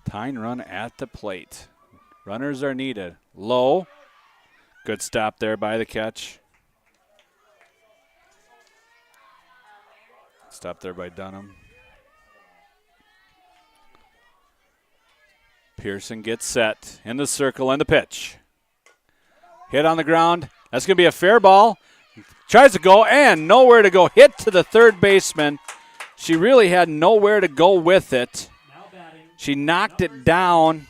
Tying run at the plate. Runners are needed. Low. Good stop there by the catch. Stop there by Dunham. Pearson gets set in the circle and the pitch. Hit on the ground. That's going to be a fair ball. Tries to go and nowhere to go. Hit to the third baseman. She really had nowhere to go with it. She knocked it down,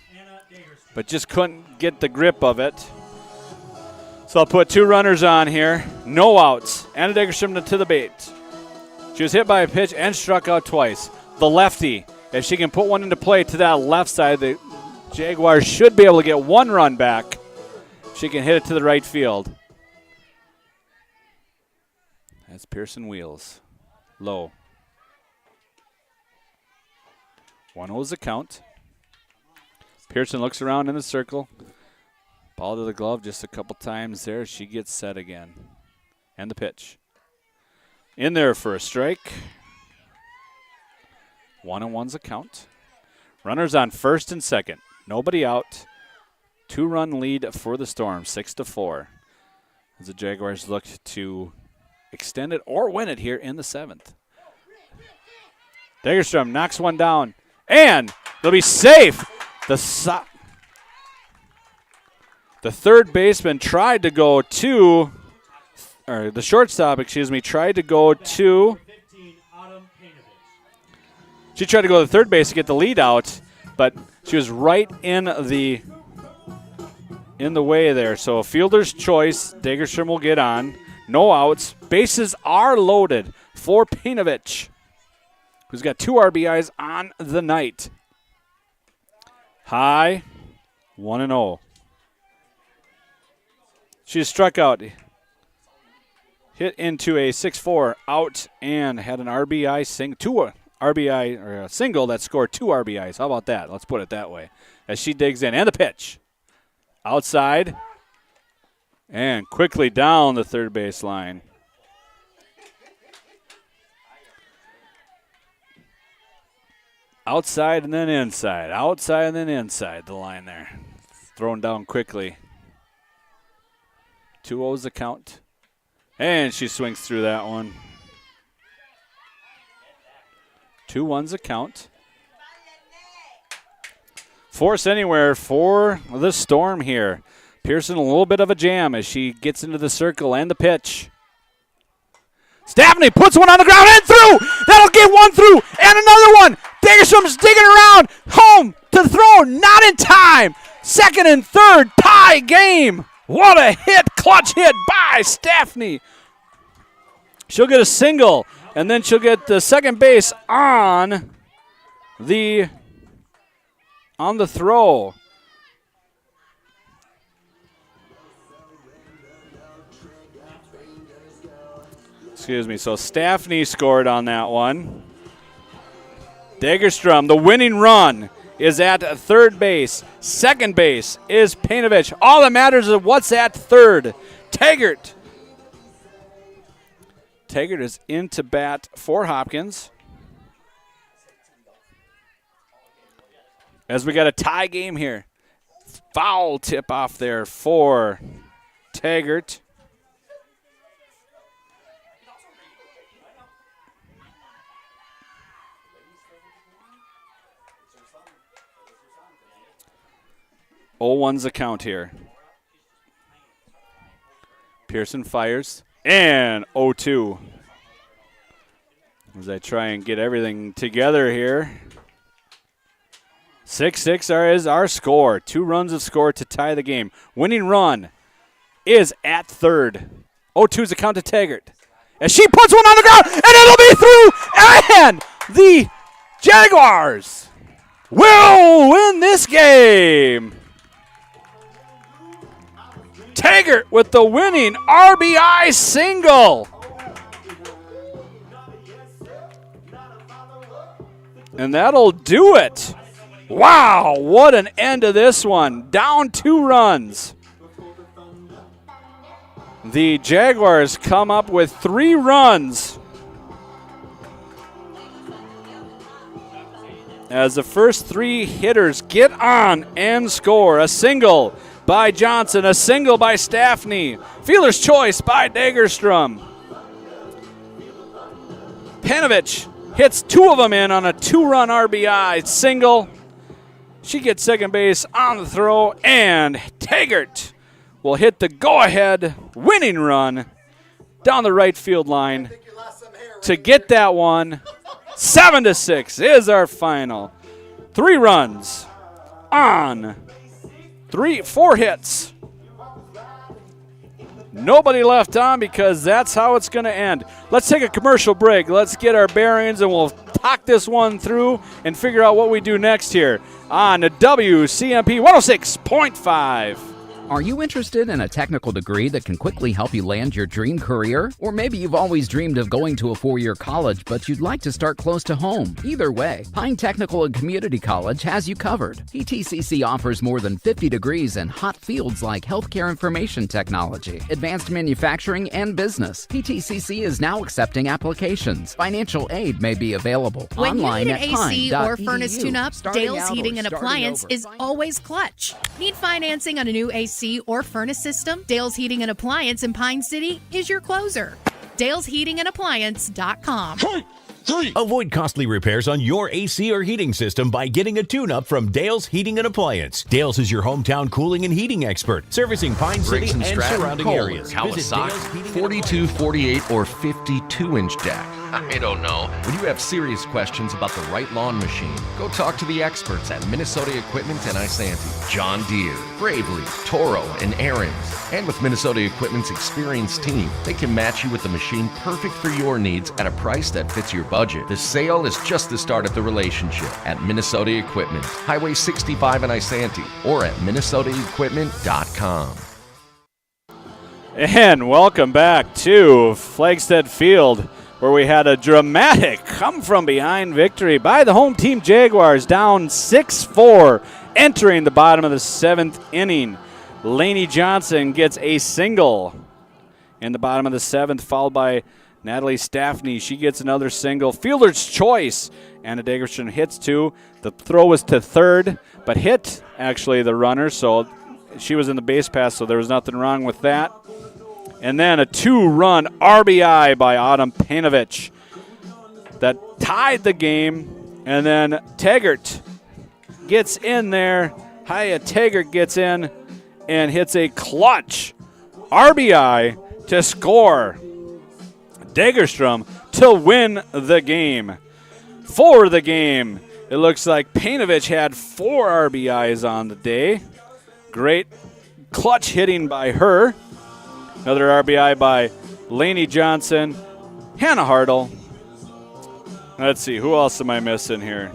but just couldn't get the grip of it. So I'll put 2 runners on here. No outs. Anna Dagerstrom to the bait. She was hit by a pitch and struck out twice. The lefty, if she can put one into play to that left side, the Jaguars should be able to get 1 run back. She can hit it to the right field. That's Pearson wheels. Low. 1-0 is the count. Pearson looks around in the circle. Ball to the glove just a couple times there. She gets set again. And the pitch. In there for a strike. 1-1's a count. Runners on first and second. Nobody out. 2-run lead for the Storm, 6-4. As the Jaguars look to extend it or win it here in the 7th. Dagerstrom knocks one down. And they'll be safe. The third baseman tried to go to, or the shortstop, tried to go to She tried to go to third base to get the lead out, but she was right in the way there. So a fielder's choice. Dagerstrom will get on. No outs. Bases are loaded for Panovich, who's got 2 RBIs on the night. High, 1-0. She struck out, hit into a 6-4 out, and had an RBI single that scored 2 RBIs. How about that? Let's put it that way. As she digs in, and the pitch outside, and quickly down the third base line. Outside and then inside. Outside and then inside the line there. Thrown down quickly. 2-0's the count. And she swings through that one. 2-1's the count. Force anywhere for the Storm here. Pearson a little bit of a jam as she gets into the circle and the pitch. Staffney puts one on the ground and through. That'll get one through and another one. Dagerstrom's digging around. Home to throw. Not in time. Second and third tie game. What a hit. Clutch hit by Staffney. She'll get a single, and then she'll get the second base on the throw. Excuse me. So Staffney scored on that one. Dagerstrom, the winning run, is at third base. Second base is Panovich. All that matters is what's at third. Taggart. Taggart is in to bat for Hopkins. As we got a tie game here. Foul tip off there for Taggart. Oh, 1's the count here. Pearson fires. And 0-2. As I try and get everything together here. 6-6 is our score. 2 runs of score to tie the game. Winning run is at third. 0-2's the count to Taggart. As she puts one on the ground, and it'll be through. And the Jaguars will win this game. Taggart with the winning RBI single. And that'll do it. Wow, what an end to this one. Down 2 runs. The Jaguars come up with 3 runs as the first 3 hitters get on and score. A single by Johnson, a single by Staffney. Fielder's choice by Dagerstrom. Panovich hits 2 of them in on a 2-run RBI single. She gets second base on the throw, and Taggart will hit the go-ahead winning run down the right field line to get that one. 7-6 is our final. 3 runs on 4 hits. Nobody left on because that's how it's going to end. Let's take a commercial break. Let's get our bearings, and we'll talk this one through and figure out what we do next here on WCMP 106.5. Are you interested in a technical degree that can quickly help you land your dream career? Or maybe you've always dreamed of going to a 4-year college, but you'd like to start close to home. Either way, Pine Technical and Community College has you covered. PTCC offers more than 50 degrees in hot fields like healthcare information technology, advanced manufacturing, and business. PTCC is now accepting applications. Financial aid may be available. When online you need an AC or furnace tune-up, Dale's out Heating or and starting Appliance over. is always clutch. Need financing on a new AC or furnace system? Dale's Heating and Appliance in Pine City is your closer. Dale'sHeatingandAppliance.com. Avoid costly repairs on your AC or heating system by getting a tune-up from Dale's Heating and Appliance. Dale's is your hometown cooling and heating expert, servicing Pine City and surrounding areas. Kawasaki, 42, 48, or 52-inch jack. I don't know. When you have serious questions about the right lawn machine, go talk to the experts at Minnesota Equipment and Isanti. John Deere, Bravely, Toro, and Aaron's. And with Minnesota Equipment's experienced team, they can match you with the machine perfect for your needs at a price that fits your budget. The sale is just the start of the relationship at Minnesota Equipment, Highway 65 in Isanti, or at minnesotaequipment.com. And welcome back to Flagstead Field, where we had a dramatic come-from-behind victory by the home team Jaguars, down 6-4, entering the bottom of the 7th inning. Lainey Johnson gets a single in the bottom of the 7th, followed by Natalie Staffney. She gets another single. Fielder's choice. Anna Dagerstrom hits 2. The throw was to third, but hit, actually, the runner, so she was in the base pass, so there was nothing wrong with that. And then a 2-run RBI by Autumn Panovich that tied the game. And then Taggart gets in there. Haya Taggart gets in and hits a clutch RBI to score. Dagerstrom to win the game. For the game, it looks like Panovich had 4 RBIs on the day. Great clutch hitting by her. Another RBI by Lainey Johnson, Hannah Hartle. Let's see, who else am I missing here?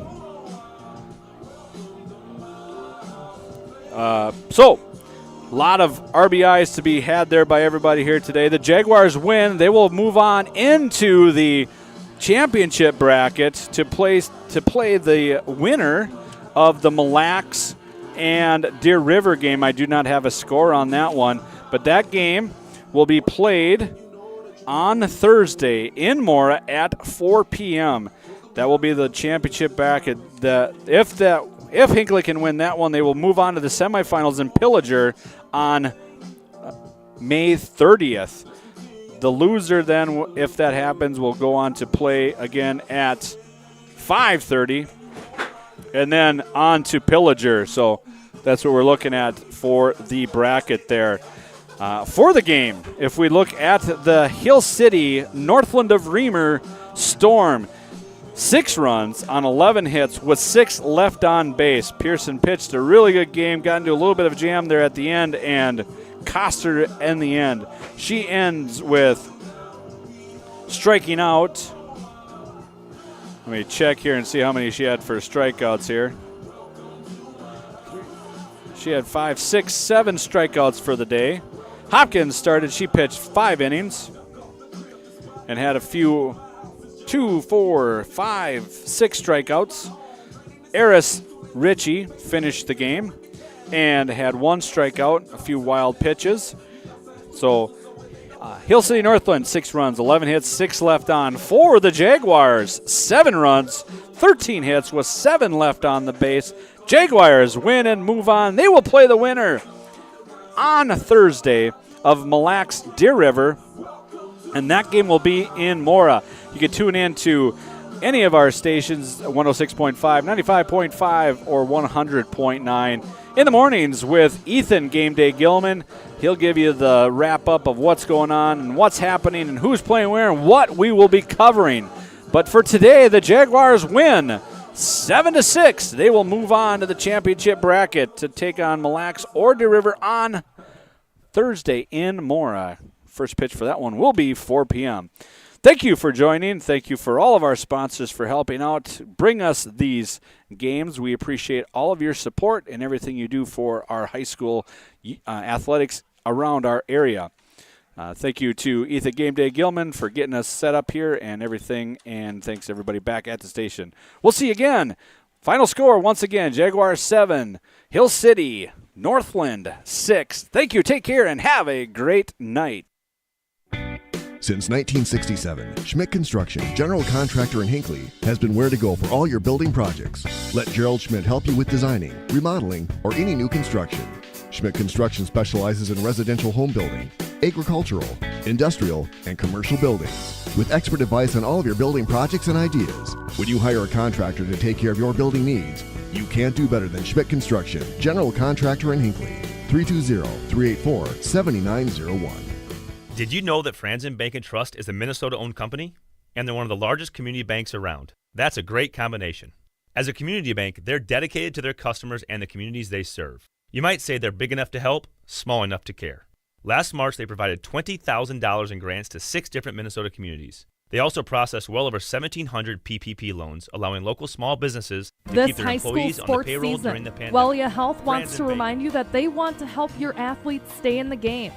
So, a lot of RBIs to be had there by everybody here today. The Jaguars win. They will move on into the championship bracket to play the winner of the Mille Lacs and Deer River game. I do not have a score on that one, but that game will be played on Thursday in Mora at 4 p.m. That will be the championship bracket. If Hinckley can win that one, they will move on to the semifinals in Pillager on May 30th. The loser then, if that happens, will go on to play again at 5:30, and then on to Pillager. So that's what we're looking at for the bracket there. For the game, if we look at the Hill City Northland of Reamer Storm, 6 runs on 11 hits with 6 left on base. Pearson pitched a really good game, got into a little bit of a jam there at the end, and cost her in the end. She ends with striking out. Let me check here and see how many she had for strikeouts here. She had 5, 6, 7 strikeouts for the day. Hopkins started. She pitched 5 innings and had a few 2, 4, 5, 6 strikeouts. Eris Ritchie finished the game and had 1 strikeout, a few wild pitches. So Hill City Northland, 6 runs, 11 hits, 6 left on. For the Jaguars, 7 runs, 13 hits with 7 left on the base. Jaguars win and move on. They will play the winner on Thursday of Mille Lacs Deer River, and that game will be in Mora. You can tune in to any of our stations, 106.5, 95.5, or 100.9 in the mornings with Ethan Game Day Gilman. He'll give you the wrap-up of what's going on and what's happening and who's playing where and what we will be covering. But for today, the Jaguars win 7-6. They will move on to the championship bracket to take on Mille Lacs or Deer River on Thursday in Mora. First pitch for that one will be 4 p.m. Thank you for joining. Thank you for all of our sponsors for helping out bring us these games. We appreciate all of your support and everything you do for our high school athletics around our area. Thank you to Ethan Game Day Gilman for getting us set up here and everything, and thanks everybody back at the station. We'll see you again. Final score, once again, Jaguars 7, Hill City, Northland 6. Thank you, take care, and have a great night. Since 1967, Schmidt Construction, general contractor in Hinckley, has been where to go for all your building projects. Let Gerald Schmidt help you with designing, remodeling, or any new construction. Schmidt Construction specializes in residential home building, agricultural, industrial, and commercial buildings. With expert advice on all of your building projects and ideas, when you hire a contractor to take care of your building needs, you can't do better than Schmidt Construction, general contractor in Hinckley. 320-384-7901. Did you know that Franzen Bank and Trust is a Minnesota-owned company? and they're one of the largest community banks around. That's a great combination. As a community bank, they're dedicated to their customers and the communities they serve. You might say they're big enough to help, small enough to care. Last March, they provided $20,000 in grants to 6 different Minnesota communities. They also processed well over 1,700 PPP loans, allowing local small businesses to keep their employees on the payroll during the pandemic. Wellia Health wants to remind you that they want to help your athletes stay in the game.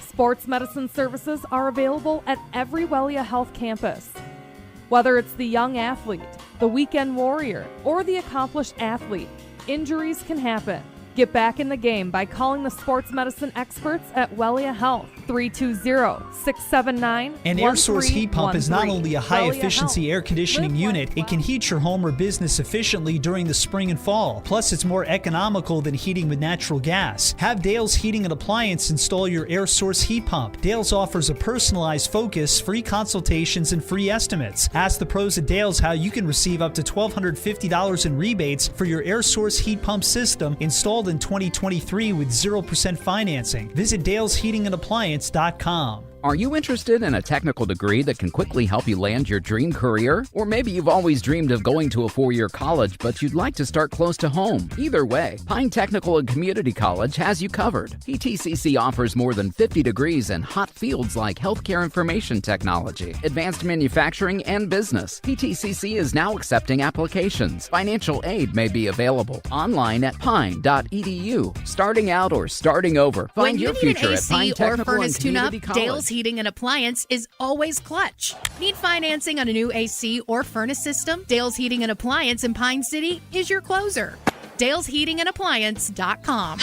Sports medicine services are available at every Wellia Health campus. Whether it's the young athlete, the weekend warrior, or the accomplished athlete, injuries can happen. Get back in the game by calling the sports medicine experts at Wellia Health, 320-679-1313. An air source heat pump is not only a high-efficiency air conditioning unit, it can heat your home or business efficiently during the spring and fall. Plus, it's more economical than heating with natural gas. Have Dale's Heating and Appliance install your air source heat pump. Dale's offers a personalized focus, free consultations, and free estimates. Ask the pros at Dale's how you can receive up to $1,250 in rebates for your air source heat pump system installed in 2023 with 0% financing. Visit dalesheatingandappliance.com. Are you interested in a technical degree that can quickly help you land your dream career? Or maybe you've always dreamed of going to a 4-year college, but you'd like to start close to home. Either way, Pine Technical and Community College has you covered. PTCC offers more than 50 degrees in hot fields like healthcare information technology, advanced manufacturing, and business. PTCC is now accepting applications. Financial aid may be available online at pine.edu. Starting out or starting over, find your future at Pine Technical and Community College. Dale's Heating and Appliance is always clutch. Need financing on a new AC or furnace system? Dale's Heating and Appliance in Pine City is your closer. Dale'sHeatingandAppliance.com.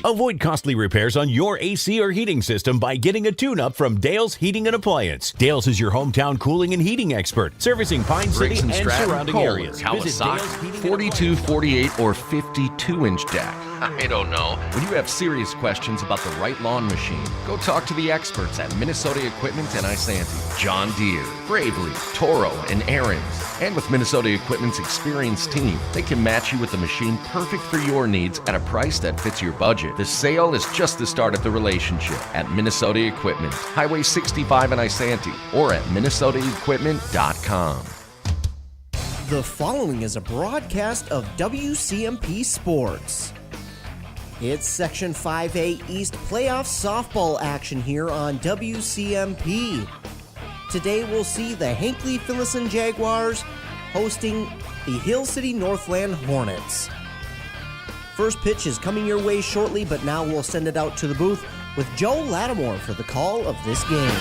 Avoid costly repairs on your AC or heating system by getting a tune-up from Dale's Heating and Appliance. Dale's is your hometown cooling and heating expert, servicing Pine City and surrounding areas. Kawasaki, 42, 48, or 52-inch deck. I don't know. When you have serious questions about the right lawn machine, go talk to the experts at Minnesota Equipment and Isanti. John Deere, Bravely, Toro, and Aaron's. And with Minnesota Equipment's experienced team, they can match you with the machine perfect for your needs at a price that fits your budget. The sale is just the start of the relationship at Minnesota Equipment, Highway 65 in Isanti, or at minnesotaequipment.com. The following is a broadcast of WCMP Sports. It's Section 5A East playoff softball action here on WCMP. Today we'll see the Hinckley-Finlayson Jaguars hosting the Hill City Northland Hornets. First pitch is coming your way shortly, but now we'll send it out to the booth with Joe Lattimore for the call of this game.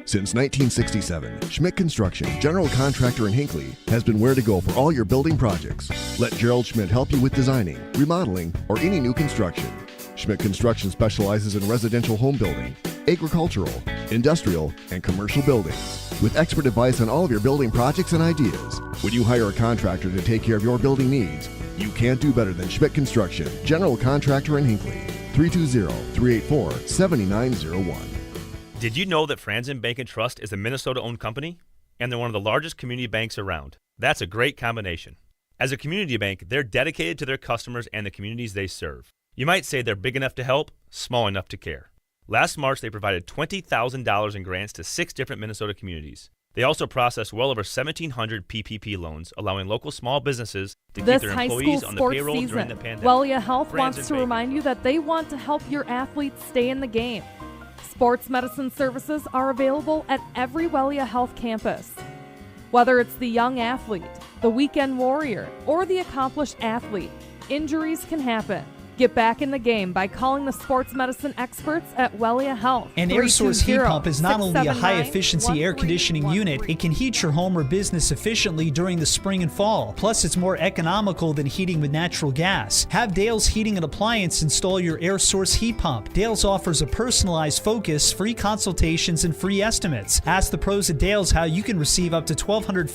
Since 1967, Schmidt Construction, general contractor in Hinckley, has been where to go for all your building projects. Let Gerald Schmidt help you with designing, remodeling, or any new construction. Schmidt Construction specializes in residential home building, agricultural, industrial, and commercial buildings. With expert advice on all of your building projects and ideas, when you hire a contractor to take care of your building needs, you can't do better than Schmidt Construction, general contractor in Hinckley. 320-384-7901. Did you know that Franzen Bank and Trust is a Minnesota-owned company? And they're one of the largest community banks around. That's a great combination. As a community bank, they're dedicated to their customers and the communities they serve. You might say they're big enough to help, small enough to care. Last March, they provided $20,000 in grants to 6 different Minnesota communities. They also processed well over 1,700 PPP loans, allowing local small businesses to keep their employees on the payroll during the pandemic. Wellia Health wants to remind you that they want to help your athletes stay in the game. Sports medicine services are available at every Wellia Health campus. Whether it's the young athlete, the weekend warrior, or the accomplished athlete, injuries can happen. Get back in the game by calling the sports medicine experts at Wellia Health. An air source heat pump is not only a high-efficiency air conditioning unit, it can heat your home or business efficiently during the spring and fall. Plus, it's more economical than heating with natural gas. Have Dale's Heating and Appliance install your air source heat pump. Dale's offers a personalized focus, free consultations, and free estimates. Ask the pros at Dale's how you can receive up to $1,250